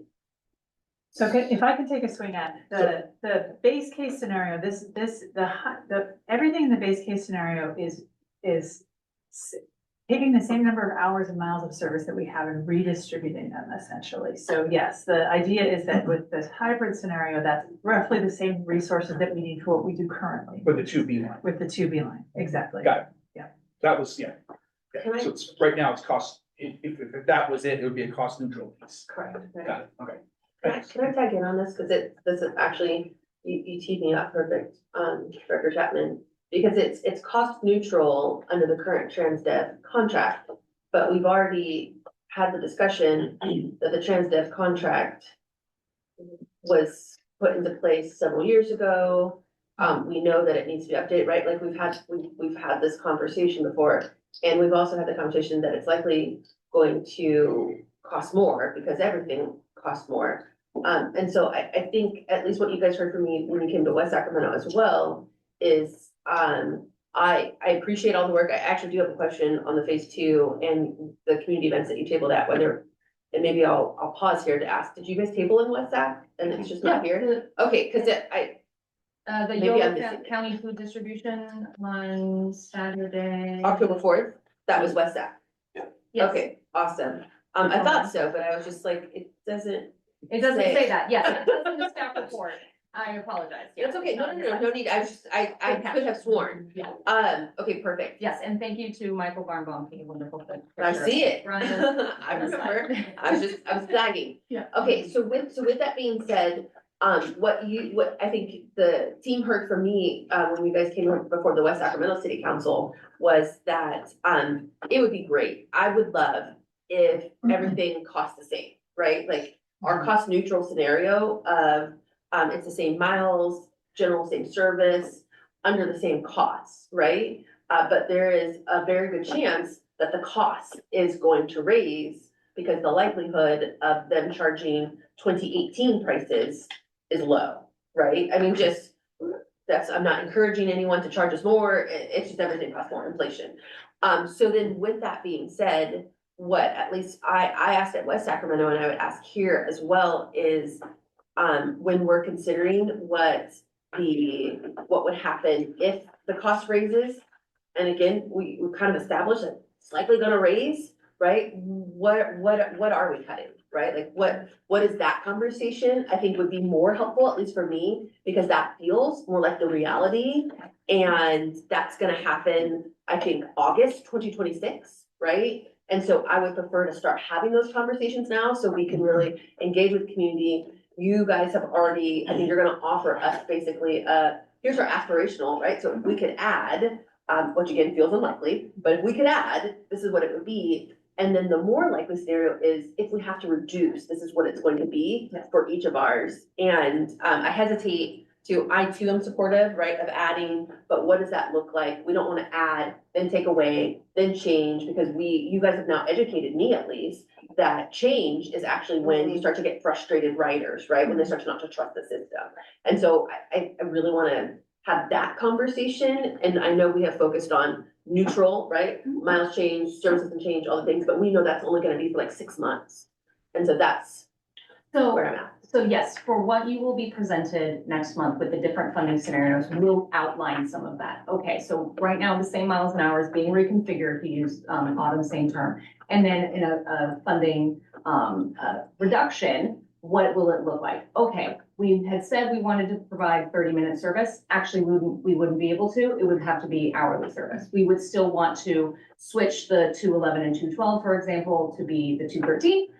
So if I can take a swing at the base case scenario, everything in the base case scenario is taking the same number of hours and miles of service that we have and redistributing them essentially. So yes, the idea is that with this hybrid scenario, that's roughly the same resources that we need for what we do currently With the 2B line? with the 2B line, exactly. Got it. Yeah. That was, yeah. Can I- So it's, right now it's cost, if that was it, it would be a cost neutral piece. Correct. Got it, okay. Can I tag in on this? Cause this is actually, you teed me up perfect, Director Chapman. Because it's cost neutral under the current TransDev contract. But we've already had the discussion that the TransDev contract was put into place several years ago. We know that it needs to be updated, right? Like we've had this conversation before. And we've also had the conversation that it's likely going to cost more because everything costs more. And so I think at least what you guys heard from me when you came to West Sacramento as well is, I appreciate all the work. I actually do have a question on the phase 2 and the community events that you tabled at, whether, and maybe I'll pause here to ask, did you guys table in West Sac? And it's just not here? Okay, cause The Maybe Yolo I'm missing it. County Food Distribution on Saturday. October 4th, that was West Sac. Yes. Okay, awesome. I thought so, but I was just like, it doesn't. It doesn't Say- say that, yes, it does in the staff report. I apologize. Yes, It's okay, no it's not- need, I could have sworn. Yeah, Okay, perfect. yes, and thank you to Michael Barnbaum, he wonderful. I see it. Ryan. I remember, I was flagging. Yeah. Okay, so with that being said, what I think the team heard from me, when you guys came before the West Sacramento City Council was that, it would be great. I would love if everything cost the same, right? Like our cost neutral scenario of, it's the same miles, general same service, under the same costs, right? But there is a very good chance that the cost is going to raise because the likelihood of them charging 2018 prices is low, right? I mean, I'm not encouraging anyone to charge us more, it's just everything costs more, inflation. So then with that being said, what at least I asked at West Sacramento and I would ask here as well is, when we're considering what would happen if the cost raises. And again, we kind of established that it's likely gonna raise, right? What are we cutting, right? Like what is that conversation? I think would be more helpful, at least for me, because that feels more like the reality. And that's gonna happen, I think, August 2026, right? And so I would prefer to start having those conversations now so we can really engage with the community. You guys have already, I think you're gonna offer us basically, here's our aspirational, right? So if we could add, which again feels unlikely, but if we could add, this is what it would be. And then the more likely scenario is if we have to reduce, this is what it's going to be for each of ours. And I hesitate I too am supportive, right, of adding, but what does that look like? We don't wanna add, then take away, then change, because you guys have now educated me at least, that change is actually when you start to get frustrated writers, right? When they start to not to trust the system. And so I really wanna have that conversation, and I know we have focused on neutral, right? Miles change, services and change, all the things, but we know that's only gonna be for like 6 months. And so that's where I'm at. So yes, for what you will be presented next month with the different funding scenarios, we'll outline some of that. Okay, so right now, the same miles and hours being reconfigured, to use Autumn's same term. And then in a funding reduction, what will it look like? Okay, we had said we wanted to provide 30-minute service. Actually, we wouldn't be able to. It would have to be hourly service. We would still want to switch the 211 and 212, for example, to be the 213.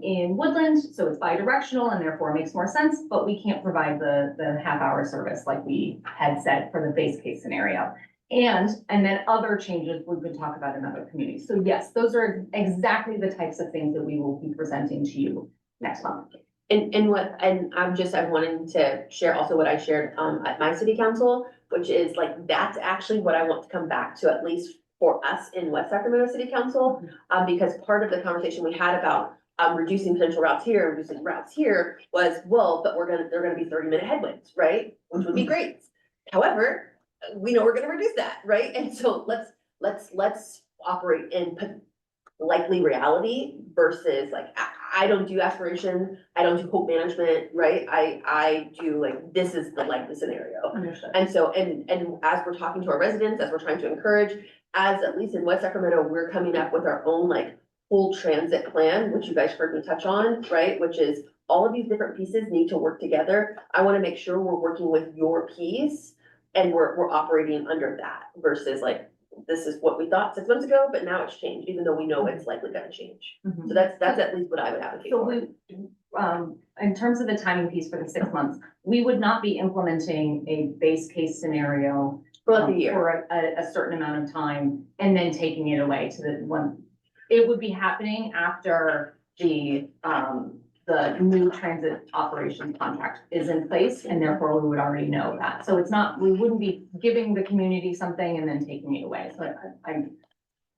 In Woodland, so it's bi-directional and therefore makes more sense, but we can't provide the half-hour service like we had said for the base case scenario. And then other changes we would talk about in other communities. So yes, those are exactly the types of things that we will be presenting to you next month. And I'm wanting to share also what I shared, at my city council, which is like, that's actually what I want to come back to, at least for us in West Sacramento City Council. Because part of the conversation we had about, reducing potential routes here, reducing routes here was, well, but they're gonna be 30-minute headwinds, right? Which would be great. However, we know we're gonna reduce that, right? And so let's operate in likely reality versus like, I don't do aspiration, I don't do hope management, right? I do like, this is the likely scenario. Understood. And so, and as we're talking to our residents, as we're trying to encourage, as at least in West Sacramento, we're coming up with our own like whole transit plan, which you guys heard me touch on, right? Which is all of these different pieces need to work together. I wanna make sure we're working with your piece and we're operating under that versus like, this is what we thought 6 months ago, but now it's changed, even though we know it's likely gonna change. So that's at least what I would advocate So for. in terms of the timing piece for the 6 months, we would not be implementing a base case scenario For like a year. for a certain amount of time and then taking it away to the one. It would be happening after the new transit operations contract is in place, and therefore we would already know that. So it's not, we wouldn't be giving the community something and then taking it away. So I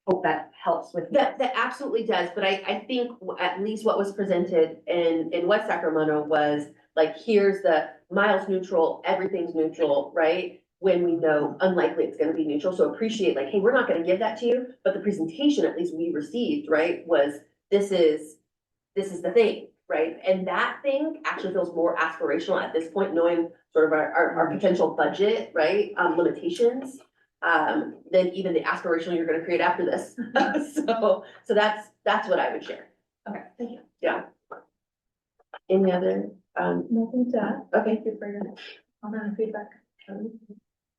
hope that helps with. That absolutely does, but I think at least what was presented in West Sacramento was like, here's the miles neutral, everything's neutral, right? When we know unlikely it's gonna be neutral, so appreciate like, hey, we're not gonna give that to you, but the presentation at least we received, right, was this is the thing, right? And that thing actually feels more aspirational at this point, knowing sort of our potential budget, right, limitations, than even the aspirational you're gonna create after this. So that's what I would share. Okay, thank you. Yeah. Any other, Nothing to add. okay, Thank you for your feedback.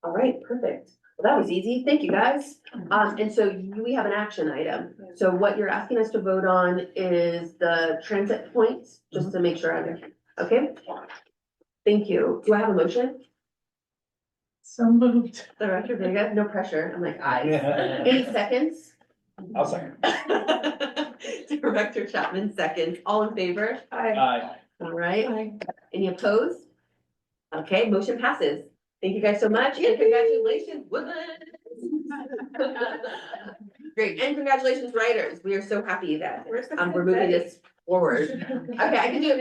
all right, perfect. Well, that was easy. Thank you, guys. And so we have an action item. So what you're asking us to vote on is the transit points, just to make sure I'm, okay? Thank you. Do I have a motion? So moved. Director Vega, no pressure. I'm like, aye. Any seconds? I'll second. Director Chapman, seconds. All in favor? Aye. All right. Any opposed? Okay, motion passes. Thank you guys so much and congratulations, Woodlands. Great, and congratulations, writers. We are so happy that we're moving this forward. Okay, I can do it.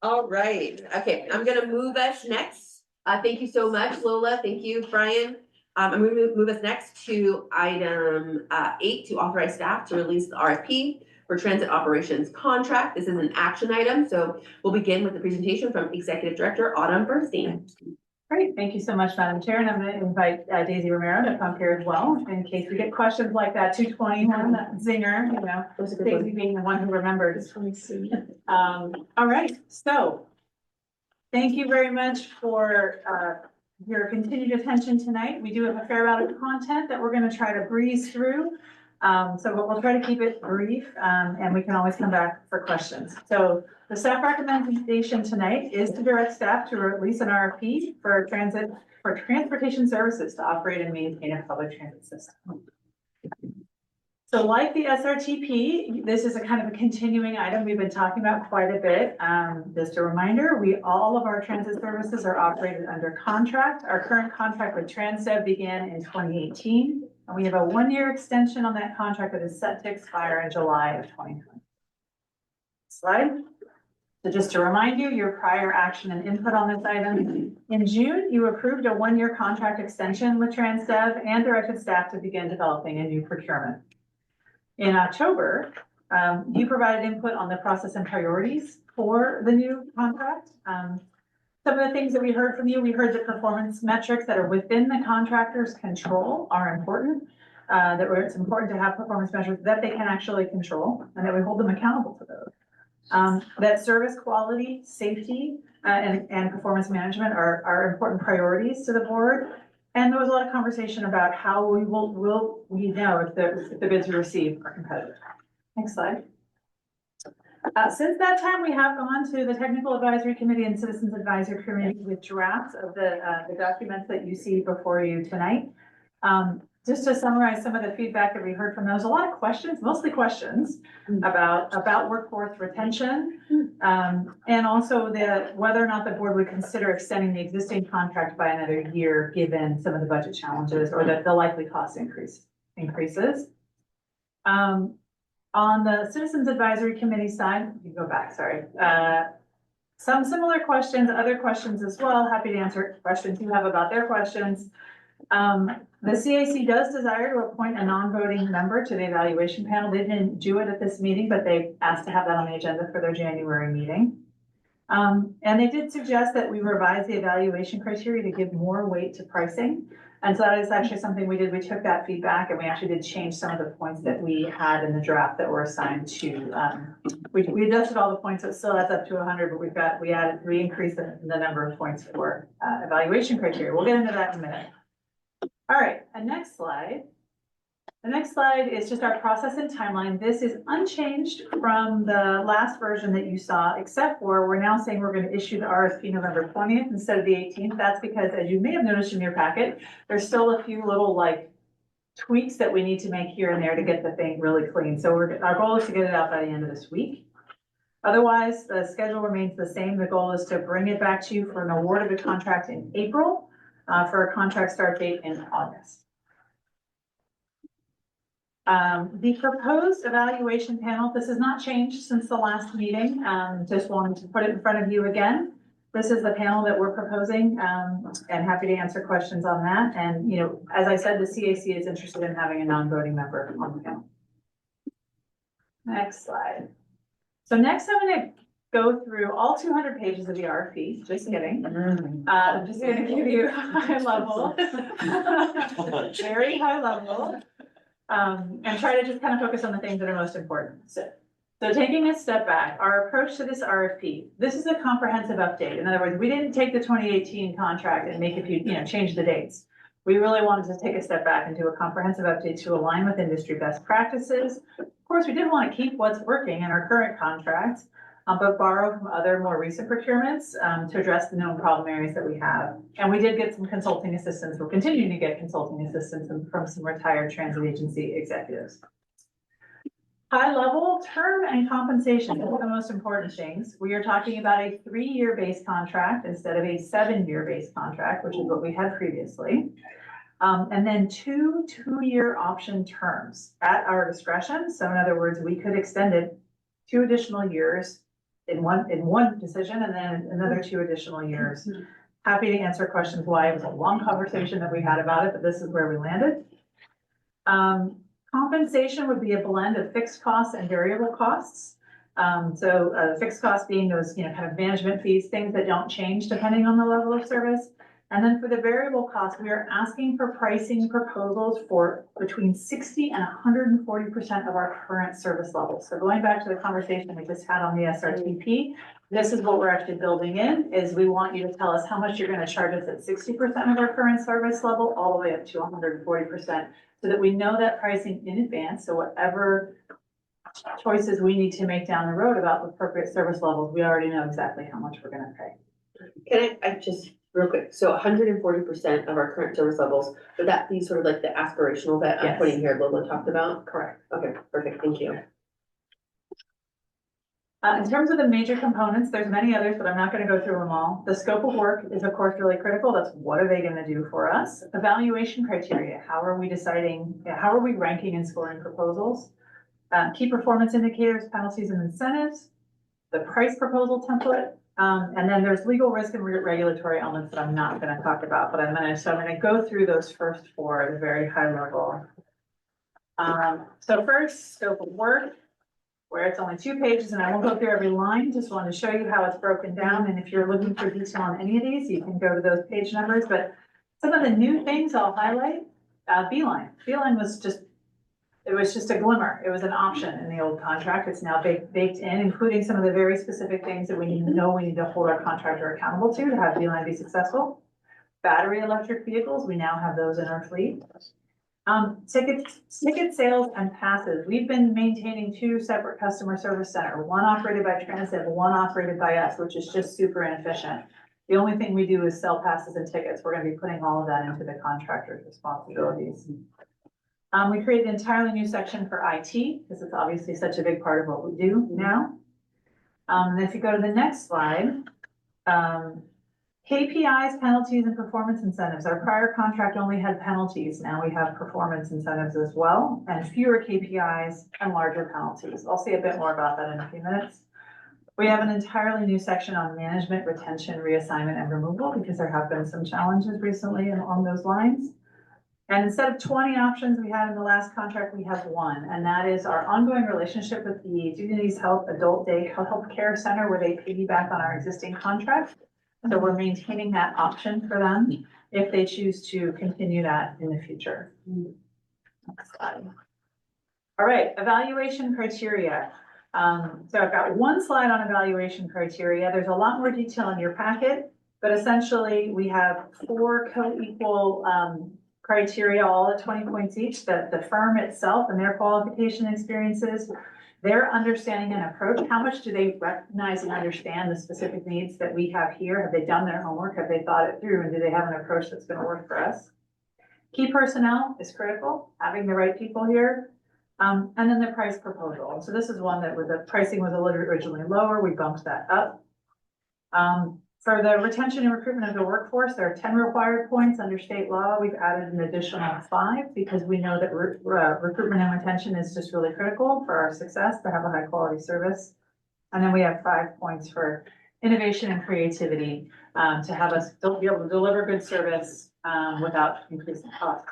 All right, okay, I'm gonna move us next. Thank you so much, Lola. Thank you, Brian. I'm gonna move us next to item 8, to authorize staff to release the RFP for transit operations contract. This is an action item, so we'll begin with the presentation from Executive Director Autumn Bernstein. Great, thank you so much, Madam Chair, and I'm going to invite Daisy Romero to come here as well, in case we get questions like that 221, that zinger, you know, Daisy being the one who remembered. All right, so thank you very much for your continued attention tonight. We do have a fair amount of content that we're going to try to breeze through. So we'll try to keep it brief, and we can always come back for questions. So the staff recommendation tonight is to direct staff to release an RFP for transportation services to operate and maintain a public transit system. So like the SRTP, this is a kind of a continuing item we've been talking about quite a bit. Just a reminder, all of our transit services are operated under contract. Our current contract with Transdev began in 2018. And we have a 1-year extension on that contract that is set to expire in July of 2020. Slide. So just to remind you, your prior action and input on this item. In June, you approved a 1-year contract extension with Transdev and directed staff to begin developing a new procurement. In October, you provided input on the process and priorities for the new contract. Some of the things that we heard from you, we heard that performance metrics that are within the contractor's control are important. It's important to have performance measures that they can actually control and that we hold them accountable to those. That service quality, safety, and performance management are important priorities to the board. And there was a lot of conversation about how we know if the bids we receive are competitive. Next slide. Since that time, we have gone to the Technical Advisory Committee and Citizens Advisory Committee with drafts of the documents that you see before you tonight. Just to summarize some of the feedback that we heard from those, a lot of questions, mostly questions about workforce retention. And also whether or not the board would consider extending the existing contract by another year, given some of the budget challenges or the likely cost increases. On the Citizens Advisory Committee side, you go back, sorry. Some similar questions, other questions as well. Happy to answer questions you have about their questions. The CAC does desire to appoint a non-voting member to the evaluation panel. They didn't do it at this meeting, but they asked to have that on the agenda for their January meeting. And they did suggest that we revise the evaluation criteria to give more weight to pricing. And so that is actually something we did. We took that feedback and we actually did change some of the points that we had in the draft that were assigned to, we adjusted all the points, so it still adds up to 100, but we increased the number of points for evaluation criteria. We'll get into that in a minute. All right, the next slide. The next slide is just our process and timeline. This is unchanged from the last version that you saw, except for we're now saying we're going to issue the RFP November 20th instead of the 18th. That's because, as you may have noticed in your packet, there's still a few little tweaks that we need to make here and there to get the thing really clean. So our goal is to get it out by the end of this week. Otherwise, the schedule remains the same. The goal is to bring it back to you for an award of the contract in April, for a contract start date in August. The proposed evaluation panel, this has not changed since the last meeting. Just wanted to put it in front of you again. This is the panel that we're proposing, and happy to answer questions on that. And, as I said, the CAC is interested in having a non-voting member on the panel. Next slide. So next I'm going to go through all 200 pages of the RFP. Just kidding. I'm just going to give you high level, very high level. And try to just kind of focus on the things that are most important. So taking a step back, our approach to this RFP, this is a comprehensive update. In other words, we didn't take the 2018 contract and make a few, change the dates. We really wanted to take a step back and do a comprehensive update to align with industry best practices. Of course, we did want to keep what's working in our current contract, but borrow from other more recent procurements to address the known problem areas that we have. And we did get some consulting assistance. We're continuing to get consulting assistance from some retired transit agency executives. High level term and compensation are the most important things. We are talking about a 3-year base contract instead of a 7-year base contract, which is what we had previously. And then 2 2-year option terms at our discretion. So in other words, we could extend it 2 additional years in one decision, and then another 2 additional years. Happy to answer questions why. It was a long conversation that we had about it, but this is where we landed. Compensation would be a blend of fixed costs and variable costs. Fixed costs being those, kind of management fees, things that don't change depending on the level of service. And then for the variable costs, we are asking for pricing proposals for between 60 and 140% of our current service levels. So going back to the conversation we just had on the SRTP, this is what we're actually building in, is we want you to tell us how much you're going to charge us at 60% of our current service level, all the way up to 140%, so that we know that pricing in advance. So whatever choices we need to make down the road about the appropriate service levels, we already know exactly how much we're going to pay. Can I just real quick, so 140% of our current service levels, would that be sort of like the aspirational that I'm Yes. putting here, Lola talked about? Correct. Okay, perfect, thank you. In terms of the major components, there's many others, but I'm not going to go through them all. The scope of work is, of course, really critical. That's what are they going to do for us? Evaluation criteria. How are we deciding, how are we ranking and scoring proposals? Key performance indicators, penalties and incentives, the price proposal template, and then there's legal risk and regulatory elements that I'm not going to talk about, but I'm going to go through those first 4 at a very high level. So first, scope of work, where it's only 2 pages, and I won't go through every line. Just wanted to show you how it's broken down. And if you're looking for detail on any of these, you can go to those page numbers. But some of the new things I'll highlight. Beeline. Beeline was just a glimmer. It was an option in the old contract. It's now baked in, including some of the very specific things that we need to know. We need to hold our contractor accountable to have Beeline be successful. Battery electric vehicles, we now have those in our fleet. Ticket sales and passes. We've been maintaining two separate customer service center, one operated by Transit, one operated by us, which is just super inefficient. The only thing we do is sell passes and tickets. We're gonna be putting all of that into the contractor's responsibilities. We created an entirely new section for IT, because it's obviously such a big part of what we do now. And if you go to the next slide, KPIs, penalties, and performance incentives. Our prior contract only had penalties. Now we have performance incentives as well, and fewer KPIs and larger penalties. I'll say a bit more about that in a few minutes. We have an entirely new section on management, retention, reassignment, and removal, because there have been some challenges recently along those lines. And instead of 20 options we had in the last contract, we have one, and that is our ongoing relationship with the Dignity's Health Adult Day Health Care Center, where they piggyback on our existing contract. So we're maintaining that option for them if they choose to continue that in the future. Next slide. All right, evaluation criteria. So I've got one slide on evaluation criteria. There's a lot more detail in your packet, but essentially we have 4 co-equal criteria, all at 20 points each. The firm itself and their qualification experiences, their understanding and approach, how much do they recognize and understand the specific needs that we have here? Have they done their homework? Have they thought it through? And do they have an approach that's going to work for us? Key personnel is critical, having the right people here. And then the price proposal. So this is one that the pricing was a little originally lower. We bumped that up. For the retention and recruitment of the workforce, there are 10 required points under state law. We've added an additional 5 because we know that recruitment and retention is just really critical for our success to have a high quality service. And then we have 5 points for innovation and creativity to have us be able to deliver good service without increasing cost.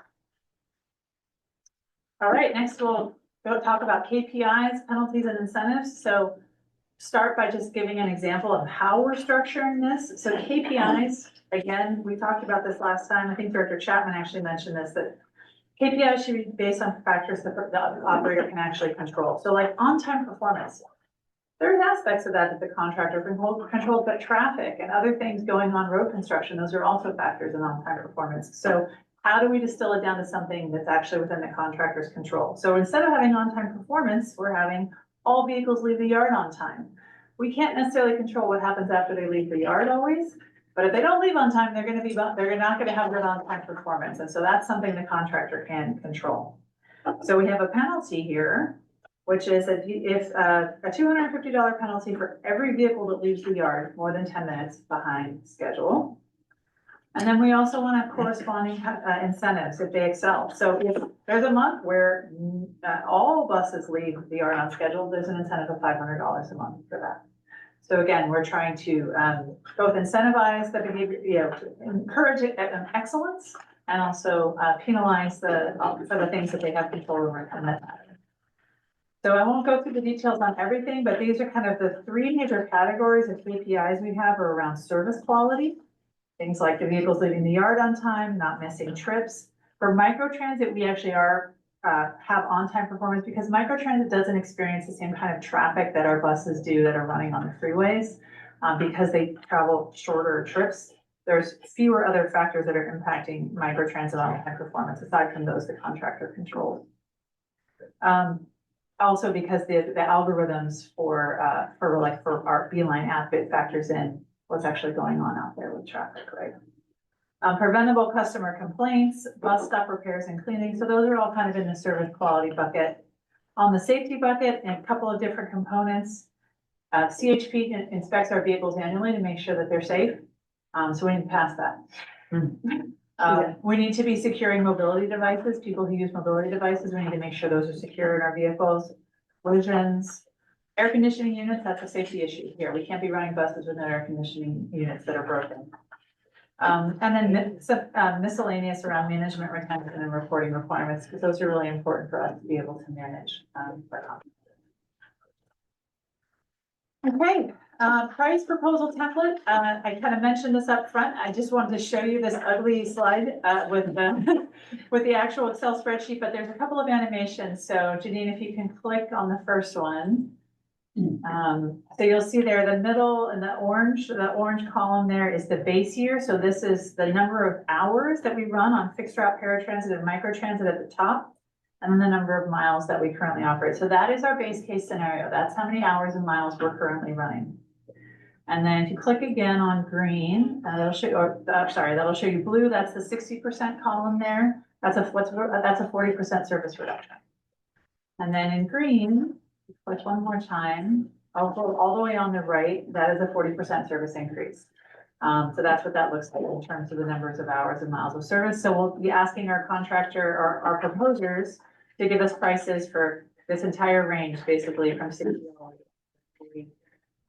All right, next we'll talk about KPIs, penalties, and incentives. So start by just giving an example of how we're structuring this. So KPIs, again, we talked about this last time. I think Director Chapman actually mentioned this, that KPIs should be based on factors that the operator can actually control. So like on-time performance, there's aspects of that the contractor can control, but traffic and other things going on road construction, those are also factors in on-time performance. So how do we distill it down to something that's actually within the contractor's control? So instead of having on-time performance, we're having all vehicles leave the yard on time. We can't necessarily control what happens after they leave the yard always, but if they don't leave on time, they're not going to have good on-time performance. And so that's something the contractor can control. So we have a penalty here, which is a $250 penalty for every vehicle that leaves the yard more than 10 minutes behind schedule. And then we also want to have corresponding incentives if they excel. So if there's a month where all buses leave the yard on schedule, there's an incentive of $500 a month for that. So again, we're trying to both incentivize the behavior, encourage excellence, and also penalize for the things that they have control over and that matter. So I won't go through the details on everything, but these are kind of the 3 major categories of KPIs we have are around service quality. Things like the vehicles leaving the yard on time, not missing trips. For microtransit, we actually have on-time performance because microtransit doesn't experience the same kind of traffic that our buses do that are running on the freeways because they travel shorter trips. There's fewer other factors that are impacting microtransit on-time performance aside from those the contractor controls. Also because the algorithms for our Beeline app, it factors in what's actually going on out there with traffic, right? Preventable customer complaints, bus stop repairs and cleaning. So those are all kind of in the service quality bucket. On the safety bucket, and a couple of different components. CHP inspects our vehicles annually to make sure that they're safe. So we need to pass that. We need to be securing mobility devices. People who use mobility devices, we need to make sure those are secure in our vehicles. Collisions. Air conditioning units, that's a safety issue here. We can't be running buses with no air conditioning units that are broken. And then miscellaneous around management, retention, and reporting requirements, because those are really important for us to be able to manage. Okay, price proposal template. I kind of mentioned this up front. I just wanted to show you this ugly slide with the actual Excel spreadsheet, but there's a couple of animations. So Janine, if you can click on the first one. So you'll see there, the middle and the orange column there is the base year. So this is the number of hours that we run on fixed route paratransit and microtransit at the top. And then the number of miles that we currently operate. So that is our base case scenario. That's how many hours and miles we're currently running. And then if you click again on green, that'll show you, that'll show you blue. That's the 60% column there. That's a 40% service reduction. And then in green, click one more time. I'll go all the way on the right. That is a 40% service increase. So that's what that looks like in terms of the numbers of hours and miles of service. So we'll be asking our contractor or our proposers to give us prices for this entire range, basically from 60 to 40.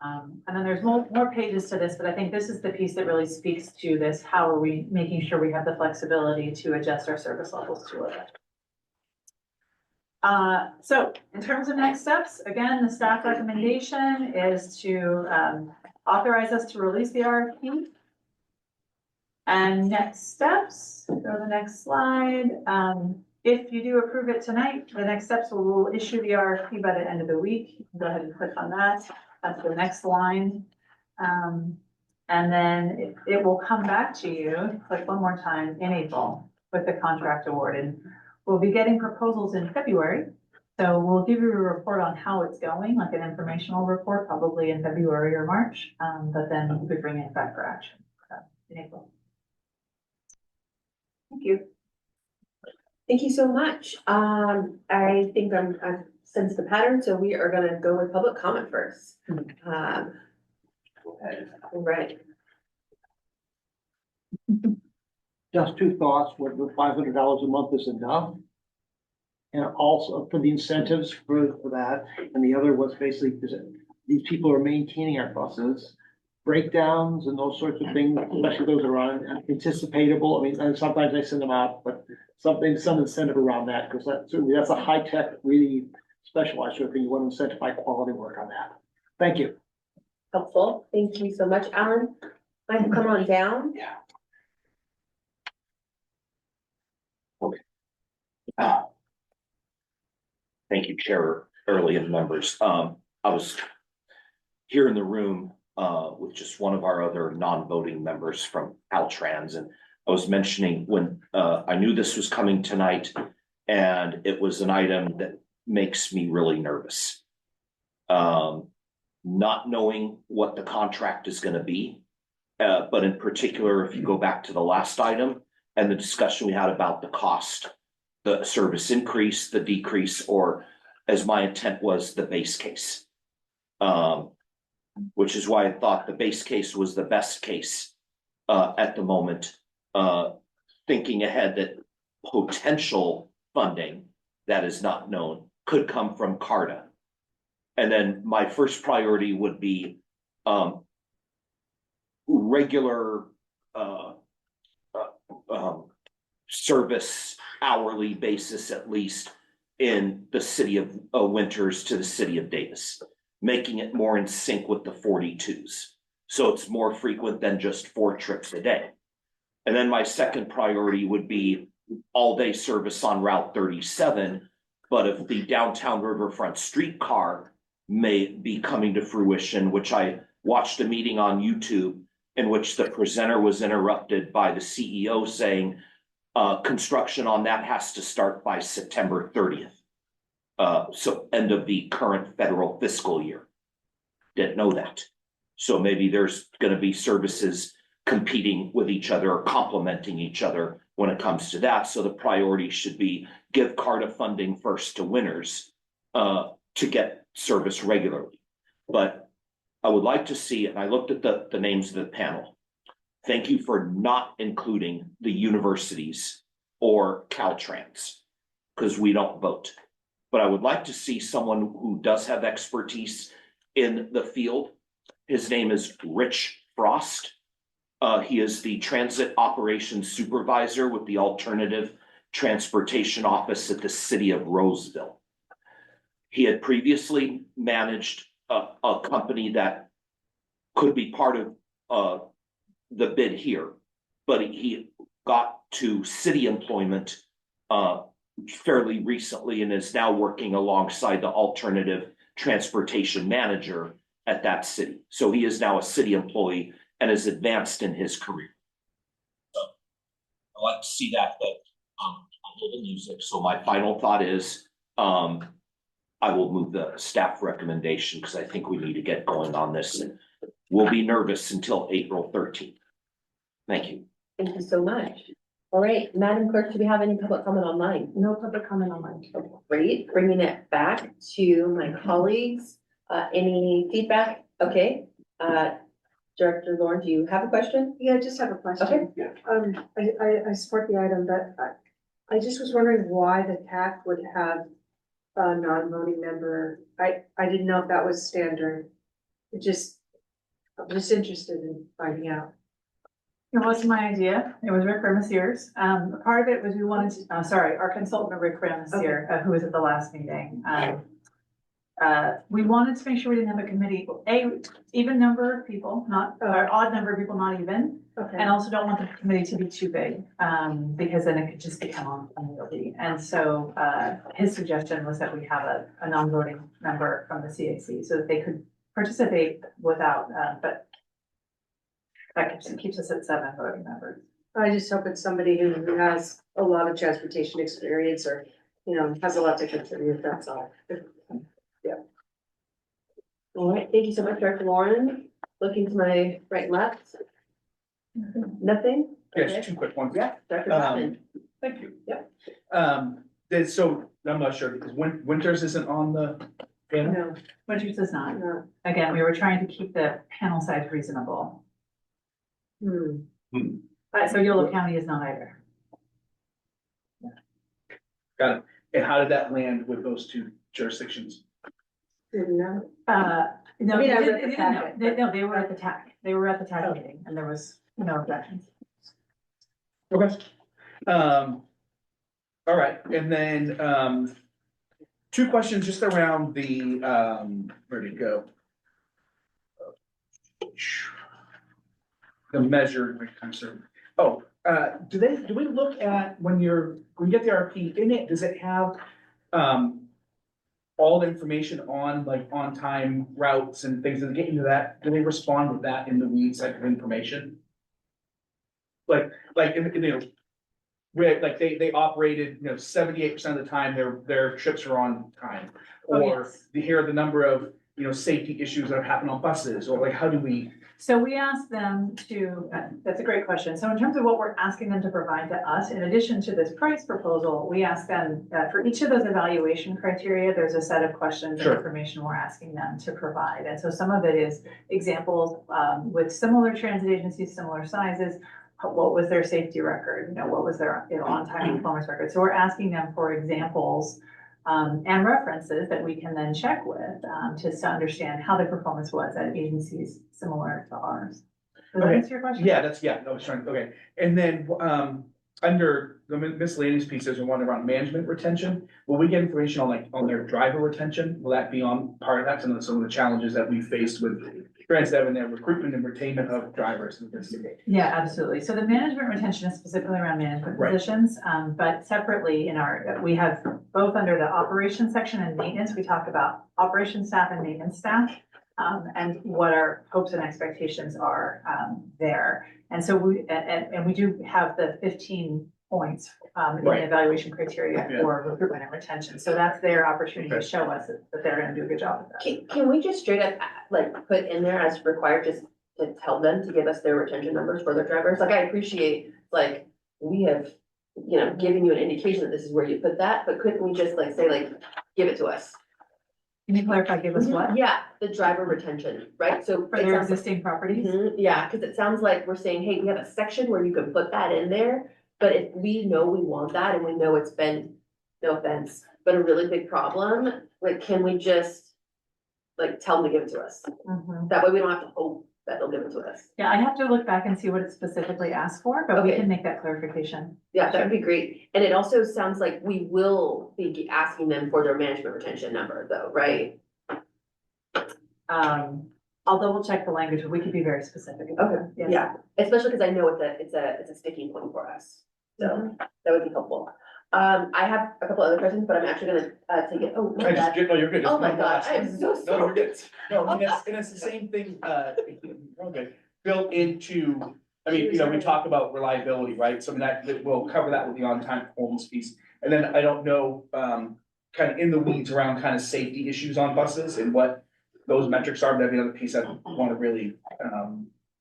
And then there's more pages to this, but I think this is the piece that really speaks to this. How are we making sure we have the flexibility to adjust our service levels to it? So in terms of next steps, again, the staff recommendation is to authorize us to release the RFP. And next steps, go to the next slide. If you do approve it tonight, the next steps will issue the RFP by the end of the week. You can go ahead and click on that. That's the next line. And then it will come back to you, click one more time, in April with the contract awarded. We'll be getting proposals in February. So we'll give you a report on how it's going, like an informational report, probably in February or March. But then we'll be bringing it back for action in April. Thank you. Thank you so much. I think I've sensed the pattern, so we are gonna go with public comment first. Right. Just two thoughts, whether $500 a month is enough. And also for the incentives for that, and the other was basically, these people are maintaining our buses. Breakdowns and those sorts of things, especially those that are anticipatable. I mean, and sometimes I send them out, but some incentive around that, because that's a high-tech, really specialized sort of thing. You want to incentivize quality work on that. Thank you. Helpful. Thank you so much, Alan. Michael, come on down. Yeah. Thank you, Chair Early and members. I was here in the room with just one of our other non-voting members from Caltrans, and I was mentioning when I knew this was coming tonight, and it was an item that makes me really nervous. Not knowing what the contract is going to be, but in particular, if you go back to the last item and the discussion we had about the cost, the service increase, the decrease, or as my intent was, the base case. Which is why I thought the base case was the best case at the moment, thinking ahead that potential funding that is not known could come from CARTA. And then my first priority would be regular service hourly basis, at least in the city of Winters to the city of Davis, making it more in sync with the 42s. So it's more frequent than just 4 trips a day. And then my second priority would be all-day service on Route 37. But if the downtown Riverfront streetcar may be coming to fruition, which I watched a meeting on YouTube in which the presenter was interrupted by the CEO saying construction on that has to start by September 30th. So end of the current federal fiscal year. Didn't know that. So maybe there's going to be services competing with each other or complementing each other when it comes to that. So the priority should be give CARTA funding first to Winters to get service regularly. But I would like to see, and I looked at the names of the panel. Thank you for not including the universities or Caltrans, because we don't vote. But I would like to see someone who does have expertise in the field. His name is Rich Frost. He is the Transit Operations Supervisor with the Alternative Transportation Office at the City of Roseville. He had previously managed a company that could be part of the bid here, but he got to city employment fairly recently and is now working alongside the Alternative transportation manager at that city. So he is now a city employee and is advanced in his career. So I like to see that, but I hear the music. So my final thought is I will move the staff recommendation because I think we need to get going on this, and we'll be nervous until April 13th. Thank you. Thank you so much. All right, Madam Clerk, do we have any public comment online? No public comment online. Great, bringing it back to my colleagues. Any feedback? Okay. Director Lauren, do you have a question? Yeah, I just have a question. I support the item, but I just was wondering why the TAC would have a non-voting member. I didn't know if that was standard. I'm just interested in finding out. It wasn't my idea. It was Rick Ramasier's. Part of it was we wanted to, our consultant, Rick Ramasier, who was at the last meeting. We wanted to make sure we didn't have a committee, even number of people, not, or odd number of people, not even. Okay. And also don't want the committee to be too big, because then it could just become unwieldy. And so, his suggestion was that we have a non-voting member from the CAC so that they could participate without, but that keeps us at 7 voting members. I just hope it's somebody who has a lot of transportation experience or, has a lot to contribute, that's all. Yeah. All right, thank you so much, Director Lauren. Looking to my right and left. Nothing? Yes, Okay. 2 quick ones. Yeah, Director Chapman. Thank you. Yep. So I'm not sure because Winters isn't on the panel. No, Winters does not. no. Again, we were trying to keep the panel size reasonable. So Yolo County is not either. Got it. And how did that land with those 2 jurisdictions? Didn't know. No, I mean, they I read didn't, the they didn't know. packet, They, but- no, they were at the TAC. They were at the TAC meeting and there was no objections. Okay. All right, and then 2 questions just around the where'd it go? The measured, do we look at when you get the RP in it, does it have all the information on like on time routes and things that get into that? Do they respond with that in the weeds type of information? Like, where, like they operated, 78% of the time their trips are on time. Oh, Or yes. here are the number of, safety issues that have happened on buses, or like, how do we? So we asked them to, that's a great question. So in terms of what we're asking them to provide to us, in addition to this price proposal, we ask them, for each of those evaluation criteria, there's a set of questions and Sure. information we're asking them to provide. And so some of it is examples with similar transit agencies, similar sizes. What was their safety record? What was their on-time performance record? So we're asking them for examples and references that we can then check with, just to understand how the performance was at agencies similar to ours. Does that Okay. answer your question? I was trying, okay. And then, under the miscellaneous piece, there's one around management retention. Will we get information on their driver retention? Will that be on part of that? Some of the challenges that we faced with Transit and their recruitment and retainment of drivers. Yeah, absolutely. So the management retention is specifically around management Right. positions, but separately we have both under the operations section and maintenance, we talk about operations staff and maintenance staff. And what our hopes and expectations are there. And so we do have the 15 points in Right. the evaluation criteria Yeah. for recruitment and retention. So that's their opportunity to Okay. show us that they're gonna do a good job with that. Can we just straight up, put in there as required, just to tell them to give us their retention numbers for their drivers? Like, I appreciate, we have, given you an indication that this is where you put that, but couldn't we just say, give it to us? Can you clarify, give us what? Yeah, the driver retention, right? So. For it their sounds like- existing properties? Yeah, because it sounds like we're saying, hey, we have a section where you can put that in there, but if we know we want that and we know it's been, no offense, but a really big problem, can we just, tell them to give it to us? Mhm. That way we don't have to hope that they'll give it to us. Yeah, I have to look back and see what it specifically asked for, but we Okay. can make that clarification. Yeah, that would be great. And it also sounds like we will be asking them for their management retention number though, right? I'll double check the language, but we could be very specific about it. Okay, Yes. yeah, especially because I know it's a sticking point for us. So that would be helpful. I have a couple other questions, but I'm actually gonna, take it, oh, I just, no, you're good. oh Just my one God, last I am one. so No, you're sorry. good. No, and it's the same thing, okay, built into, I mean, we talk about reliability, right? So I mean, that we'll cover that with the on-time performance piece. And then I don't know, kind of in the weeds around kind of safety issues on buses and what those metrics are, but that'd be another piece I want to really,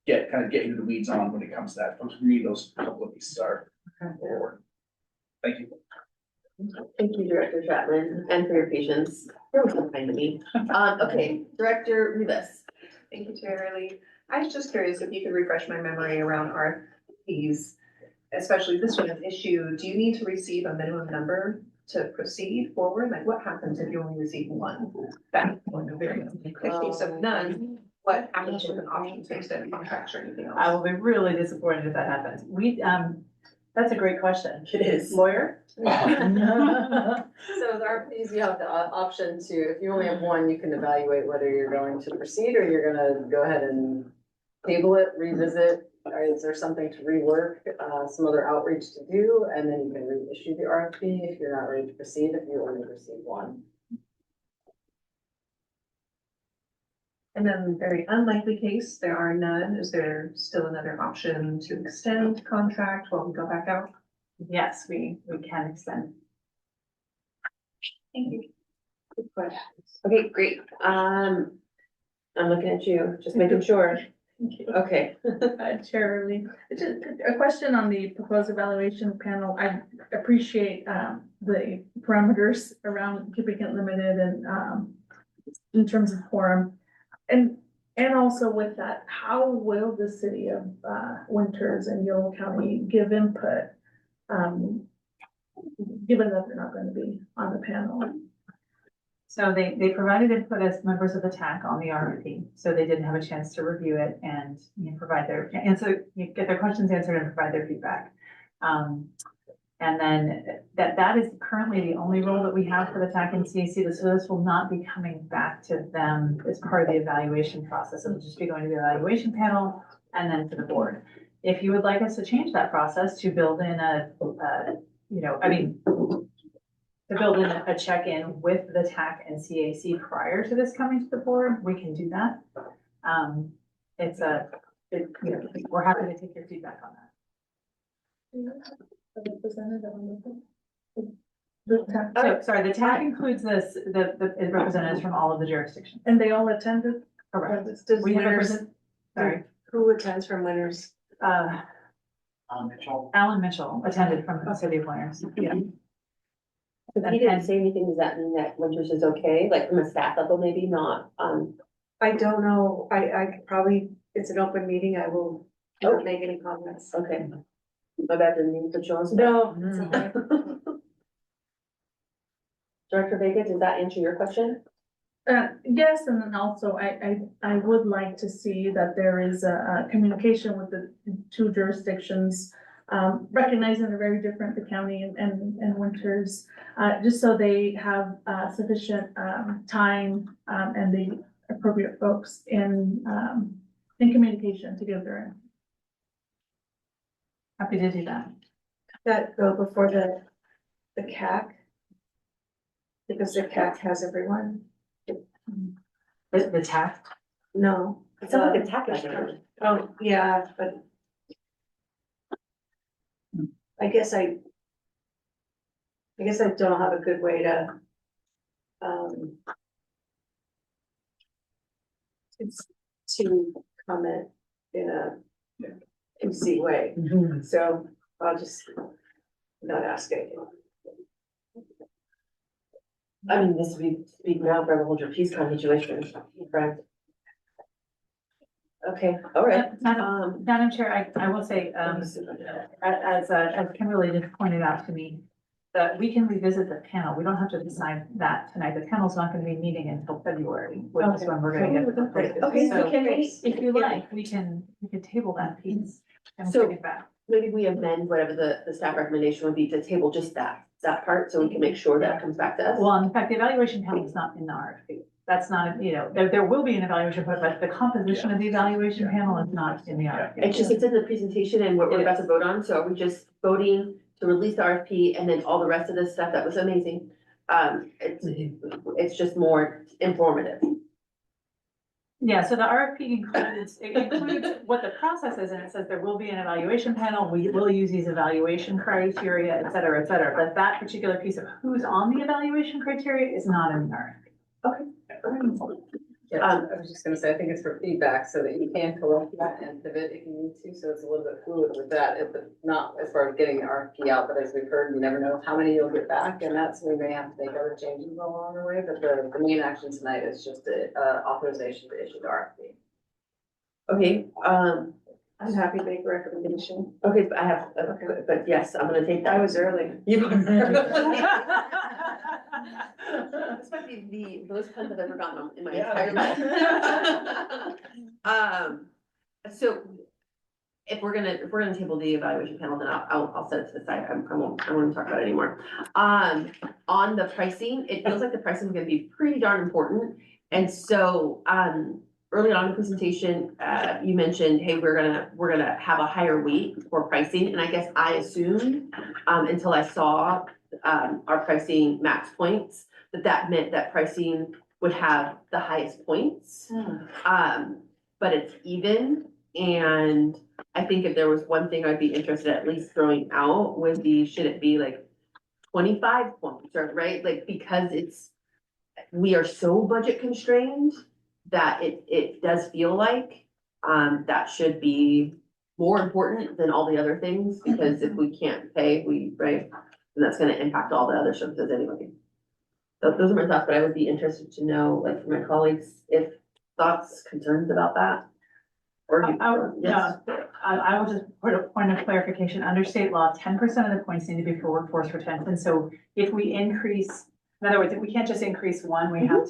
get into the weeds on when it comes to that. For me, those couple of pieces are forward. Thank you. Thank you, Director Chapman, and for your patience. You're always so kind to me. Okay, Director Rivas. Thank you, Chair Lee. I was just curious if you could refresh my memory around RFPs, especially this one is issue. Do you need to receive a minimum number to proceed forward? Like what happens if you only receive one back or no variance? If of none, what happens with an option to extend contracts or anything else? I will be really disappointed if that happens. That's a great question. It is. Lawyer? So with RFPs, you have the option to, if you only have one, you can evaluate whether you're going to proceed or you're gonna go ahead and table it, revisit. Or is there something to rework, some other outreach to do, and then you can reissue the RFP if you're not ready to proceed, if you only receive one. And then very unlikely case, there are none. Is there still another option to extend contract while we go back out? Yes, we can extend. Thank you. Good question. Okay, great. I'm looking at you, just making sure. Okay. Chair Lee, just a question on the proposed evaluation panel. I appreciate the parameters around keeping it limited and in terms of quorum. And also with that, how will the city of Winters and Yolo County give input, given that they're not going to be on the panel? So they provided input as members of the TAC on the RFP, so they didn't have a chance to review it and provide their answer, get their questions answered and provide their feedback. And then that is currently the only role that we have for the TAC and CAC, so this will not be coming back to them as part of the evaluation process. It'll just be going to the evaluation panel and then to the board. If you would like us to change that process to build in to build in a check-in with the TAC and CAC prior to this coming to the board, we can do that. We're happy to take your feedback on that. So, sorry, the TAC includes the representatives from all of the jurisdictions. And they all attended? Correct. Does We have Winters, sorry, who attends from Winters? Alan Mitchell attended from the city of Winters. Yeah. If he didn't say anything, does that mean that Winters is okay, like from a staff level, maybe not, I don't know. I could probably, it's an open meeting. I will not make any comments. okay. My bad, didn't mean to put you on. No, it's all right. Director Vega, does that answer your question? Yes, and then also I would like to see that there is a communication with the two jurisdictions, recognizing they're very different, the county and Winters, just so they have sufficient time and the appropriate folks in communication to give their. Happy to do that. That go before the CAC. Because the CAC has everyone. The TAC? No. It sounds like a TAC measure. Oh, yeah, but. I guess I don't have a good way to. It's to comment in a easy way, so I'll just not ask it. I mean, this would be speak now, forever hold your peace kind of situation, correct? Okay, all right. Madam Chair, I will say, as Kimberly just pointed out to me, that we can revisit the panel. We don't have to decide that tonight. The panel's not going to be meeting until February, which is when we're going to get the proposal. Okay, so So can we, if you like, we can table that piece and So- bring it back. maybe we amend whatever the staff recommendation would be to table just that part, so we can make sure that comes back to us. Well, in fact, the evaluation panel is not in the RFP. That's not, there will be an evaluation, but the composition of the evaluation panel is not in the RFP. It's just, it's in the presentation and what we're about to vote on, so are we just voting to release the RFP and then all the rest of this stuff, that was amazing. It's just more informative. Yeah, so the RFP includes what the process is, and it says there will be an evaluation panel, we will use these evaluation criteria, et cetera, et cetera. But that particular piece of who's on the evaluation criteria is not in the RFP. Yeah, I was just gonna say, I think it's for feedback so that you can collect that and pivot if you need to, so it's a little bit fluid with that, if not as far as getting the RFP out, but as we've heard, you never know how many you'll get back, and that's, we may have to make other changes along the way, but the main action tonight is just the authorization to issue the RFP. Okay, I'm happy to make a recommendation. okay, but I have, but yes, I'm gonna take that. I was early. You This might be the most puns I've ever gotten in my entire life. So if we're gonna table the evaluation panel, then I'll set it to the side. I won't talk about it anymore. On the pricing, it feels like the pricing is gonna be pretty darn important. And so, early on in the presentation, you mentioned, hey, we're gonna have a higher weight for pricing. And I guess I assumed, until I saw, our pricing max points, that meant that pricing would have the highest points. But it's even, and I think if there was one thing I'd be interested at least throwing out would be, should it be like 25 points, or right? Like, because we are so budget constrained that it does feel like, that should be more important than all the other things, because if we can't pay, right? And that's gonna impact all the other services anyway. So those are my thoughts, but I would be interested to know, like, from my colleagues, if thoughts, concerns about that. Or yes, I will just put a point of clarification. Under state law, 10% of the points need to be for workforce retention. So if we increase, in other words, if we can't just increase one, we'll have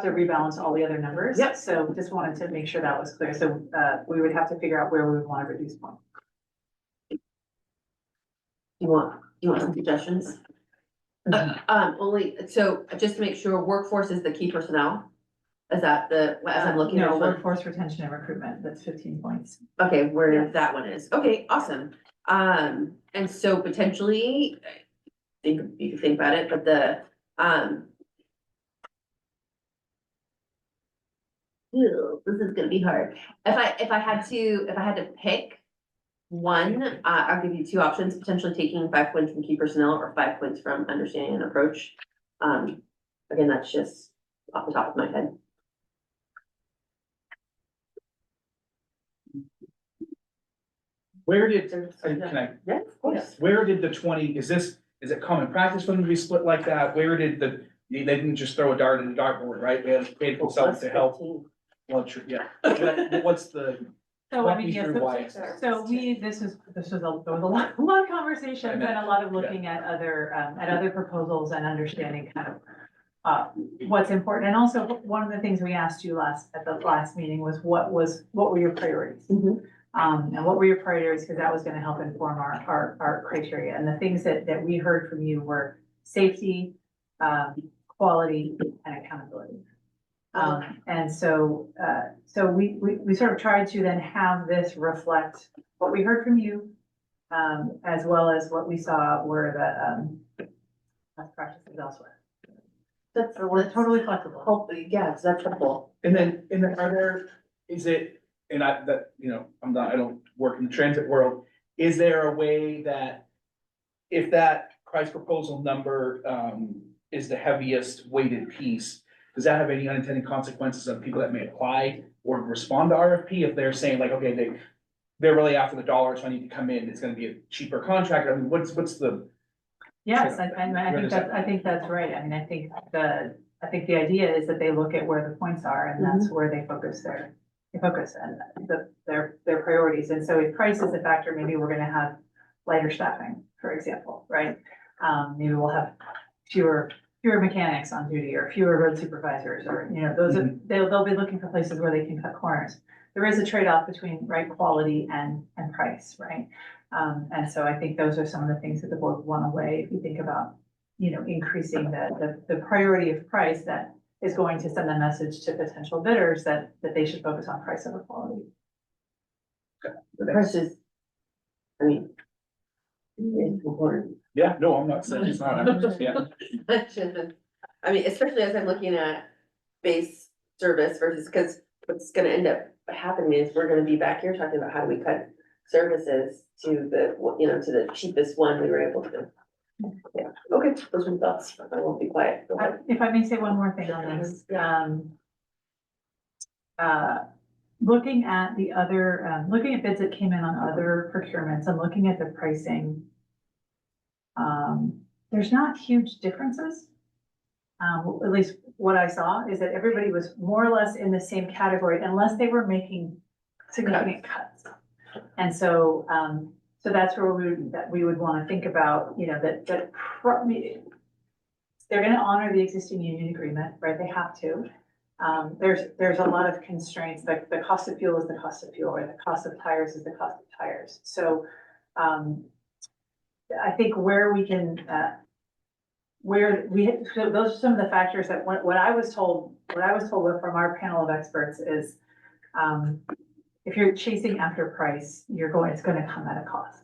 to rebalance all the other numbers. Yep. So just wanted to make sure that was clear. So we would have to figure out where we would want to reduce points. you want some suggestions? So just to make sure, workforce is the key personnel? Is that as I'm looking at No, one? workforce retention and recruitment, that's 15 points. Okay, where that one is. Okay, awesome. And so potentially, you can think about it, but this is gonna be hard. If I had to pick one, I'll give you two options, potentially taking 5 points from key personnel or 5 points from understanding and approach. Again, that's just off the top of my head. Where did, can I, Yeah, of course. where did the 20, is it common practice for them to be split like that? Where did they didn't just throw a dart in the dartboard, right? They had paid themselves to help. Well, sure, yeah. But what's the, So I walk mean, me yes, through why it's there there. was a lot of conversations and a lot of looking at other proposals and understanding kind of what's important. And also, one of the things we asked you at the last meeting was what were your priorities? Mhm. And what were your priorities? Because that was gonna help inform our criteria. And the things that we heard from you were safety, quality, and accountability. And so we sort of tried to then have this reflect what we heard from you, as well as what we saw were the best practices elsewhere. So we're totally flexible. Hopefully, yeah, so that's helpful. and then are there, is it, and I don't work in the transit world. Is there a way that if that price proposal number, is the heaviest weighted piece, does that have any unintended consequences of people that may apply or respond to RFP if they're saying like, okay, they're really after the dollar, so I need to come in, it's gonna be a cheaper contract? I mean, what's the, Yes, I think that's right. I mean, I think the idea is that they look at where the points are and that's where they focus and their priorities. And so if price is a factor, maybe we're gonna have lighter staffing, for example, right? Maybe we'll have fewer mechanics on duty or fewer road supervisors, or, they'll be looking for places where they can cut corners. There is a trade-off between, right, quality and price, right? And so I think those are some of the things that the board want to weigh if you think about, increasing the priority of price that is going to send a message to potential bidders that they should focus on price over quality. The price is, I mean, It's important. Yeah, no, I'm not saying it's not, I'm just, yeah. I mean, especially as I'm looking at base service versus, because what's gonna end up happening is we're gonna be back here talking about how do we cut services to the, you know, to the cheapest one we were able to. Yeah, okay, those are my thoughts. I won't be quiet. Go ahead. If I may say one more thing on this, looking at the other, looking at bids that came in on other procurements and looking at the pricing, there's not huge differences. At least what I saw is that everybody was more or less in the same category unless they were making significant cuts. And so, so that's where we would want to think about, you know, that they're going to honor the existing union agreement, right? They have to. There's a lot of constraints, like the cost of fuel is the cost of fuel, or the cost of tires is the cost of tires. So, I think where we can, so those are some of the factors that what I was told from our panel of experts is, if you're chasing after price, it's going to come at a cost.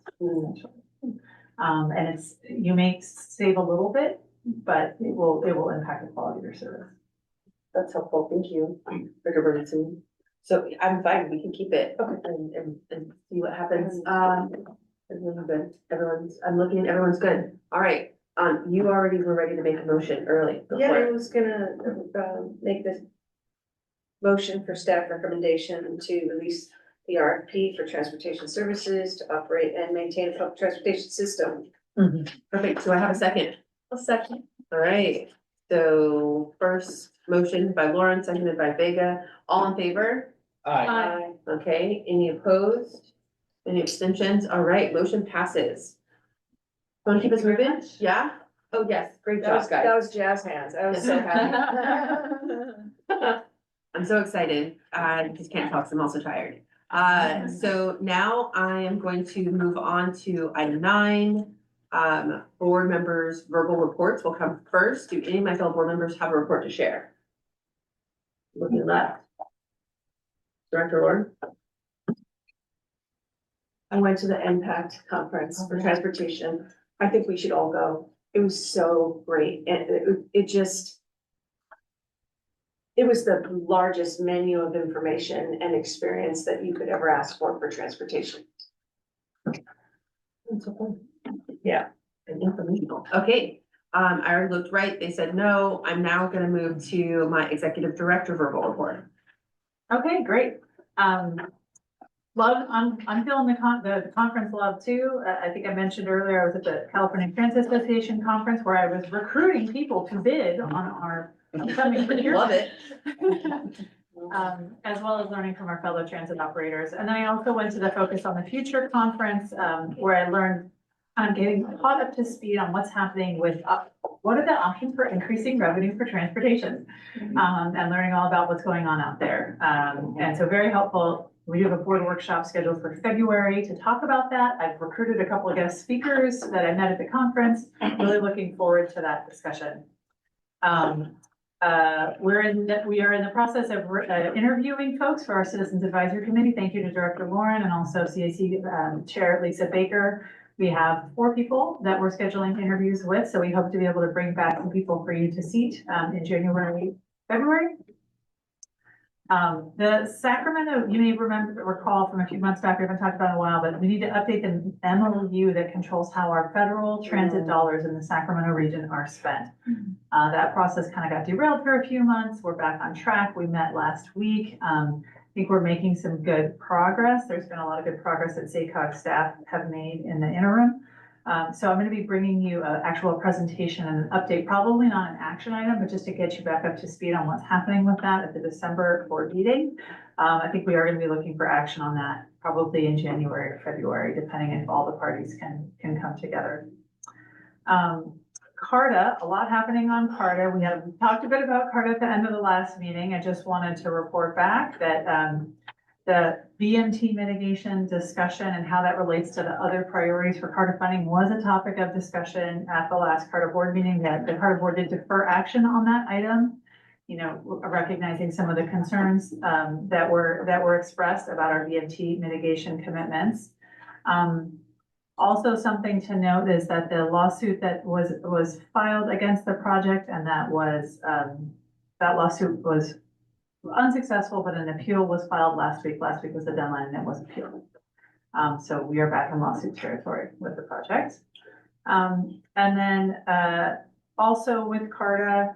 And you may save a little bit, but it will impact the quality of your service. That's helpful, thank you, Dr. Bernstein. So I'm fine, we can keep it and see what happens. Everyone's good, I'm looking at everyone's good. All right, you already were ready to make a motion early. Go Yeah, for I it. was gonna, make this motion for staff recommendation to release the RFP for transportation services to operate and maintain a public transportation system. Perfect, so I have a second. A second. All right, so first motion by Lauren, seconded by Vega, all in favor? Aye. Okay, any opposed? Any abstentions? All right, motion passes. Want to keep us moving? Yeah? Oh, yes, great That was, job, guys. that was jazz hands. I was so happy. I'm so excited. I just can't talk, 'cause I'm also tired. So now I am going to move on to item 9. Board members' verbal reports will come first. Do any of my fellow board members have a report to share? Looking left. Director Lauren? I went to the Impact Conference for transportation. I think we should all go. It was so great. And it was the largest menu of information and experience that you could ever ask for transportation. That's so fun. Yeah, and informational. Okay, I already looked right. They said no. I'm now gonna move to my executive director verbal report. Okay, great. Love, I'm feeling the conference love too. I think I mentioned earlier, I was at the California Transit Association conference where I was recruiting people to bid on our upcoming procurement. Love it. As well as learning from our fellow transit operators. And then I also went to the Focus on the Future conference, where I learned, getting caught up to speed on what's happening with, what are the options for increasing revenue for transportation? And learning all about what's going on out there. And so very helpful. We do have a board workshop scheduled for February to talk about that. I've recruited a couple of guest speakers that I met at the conference. Really looking forward to that discussion. We are in the process of interviewing folks for our Citizens Advisory Committee. Thank you to Director Lauren and also CAC Chair Lisa Baker. We have 4 people that we're scheduling interviews with, so we hope to be able to bring back some people for you to seat in January, February. The Sacramento, you may recall from a few months back, we haven't talked about it in a while, but we need to update the MOU that controls how our federal transit dollars in the Sacramento region are spent. That process kind of got derailed for a few months. We're back on track. We met last week. I think we're making some good progress. There's been a lot of good progress that SACOG staff have made in the interim. So I'm going to be bringing you an actual presentation and an update, probably not an action item, but just to get you back up to speed on what's happening with that at the December board meeting. I think we are going to be looking for action on that probably in January or February, depending if all the parties can come together. CARTA, a lot happening on CARTA. We talked a bit about CARTA at the end of the last meeting. I just wanted to report back that the BMT mitigation discussion and how that relates to the other priorities for CARTA funding was a topic of discussion at the last CARTA board meeting. That the CARTA board did defer action on that item, you know, recognizing some of the concerns that were expressed about our BMT mitigation commitments. Also, something to note is that the lawsuit that was filed against the project and that lawsuit was unsuccessful, but an appeal was filed last week. Last week was the deadline and it was appealed. So we are back in lawsuit territory with the project. And then, also with CARTA,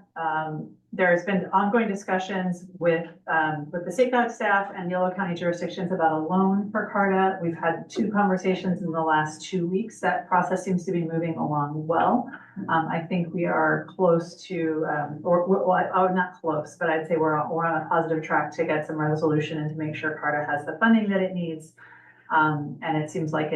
there's been ongoing discussions with the state guide staff and Yolo County jurisdictions about a loan for CARTA. We've had 2 conversations in the last 2 weeks. That process seems to be moving along well. I think we are close to, not close, but I'd say we're on a positive track to get some resolution and to make sure CARTA has the funding that it needs. And it seems like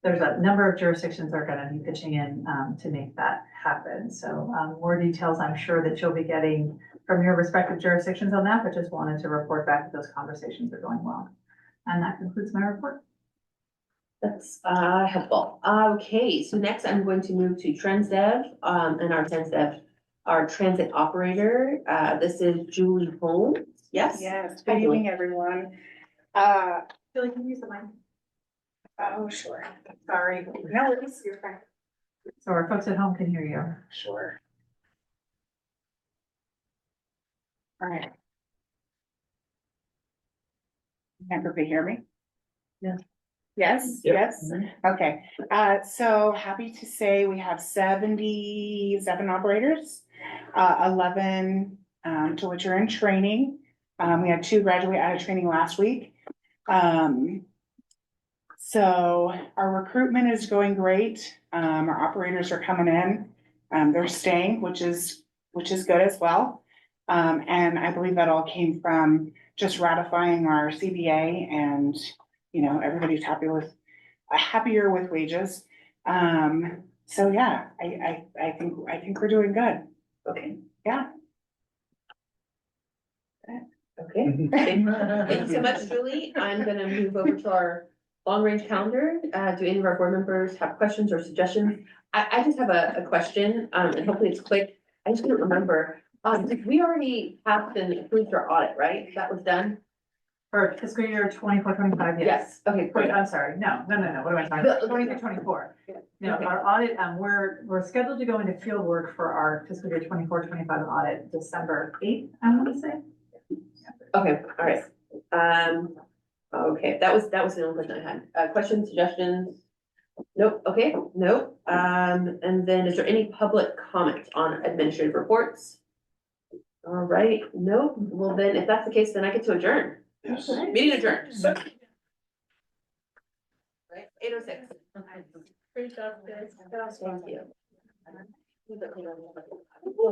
there's a number of jurisdictions that are gonna be pitching in, to make that happen. So, more details I'm sure that you'll be getting from your respective jurisdictions on that, but just wanted to report back that those conversations are going well. And that concludes my report. That's helpful. Okay, so next I'm going to move to Transdev, and our transit operator. This is Julie Holmes. Yes? Yes, Hi, good Julie. evening, everyone. Julie, can you use the mic? Oh, sure, sorry, no, you're fine, So our folks at home can hear you. sure. All right. Can everybody hear me? Yeah. Yes, yes, okay, so happy to say we have 77 operators, 11, to which are in training. We had 2 graduate out of training last week. So our recruitment is going great. Our operators are coming in. They're staying, which is good as well. And I believe that all came from just ratifying our CBA and, everybody's happier with wages. So yeah, I think we're doing good. Okay. Yeah. Okay. Thank you so much, Julie. I'm gonna move over to our long-range calendar. Do any of our board members have questions or suggestions? I just have a question, and hopefully it's quick. I just couldn't remember. We already passed and approved our audit, right? That was done? For fiscal year 24-25, yes. Okay, Wait, great. I'm sorry. No. What am I talking about? 23-24. No, Okay. our audit, we're scheduled to go into field work for our fiscal year 24-25 audit, December 8th, I want to say. Okay, all right. Okay, that was the only question I had. Questions, suggestions? Nope, okay, nope. And then is there any public comment on administrative reports? All right, nope. Well, then, if that's the case, then I get to adjourn. Yes. Meeting adjourned. Right, 8:06. Great job, guys. Thank you.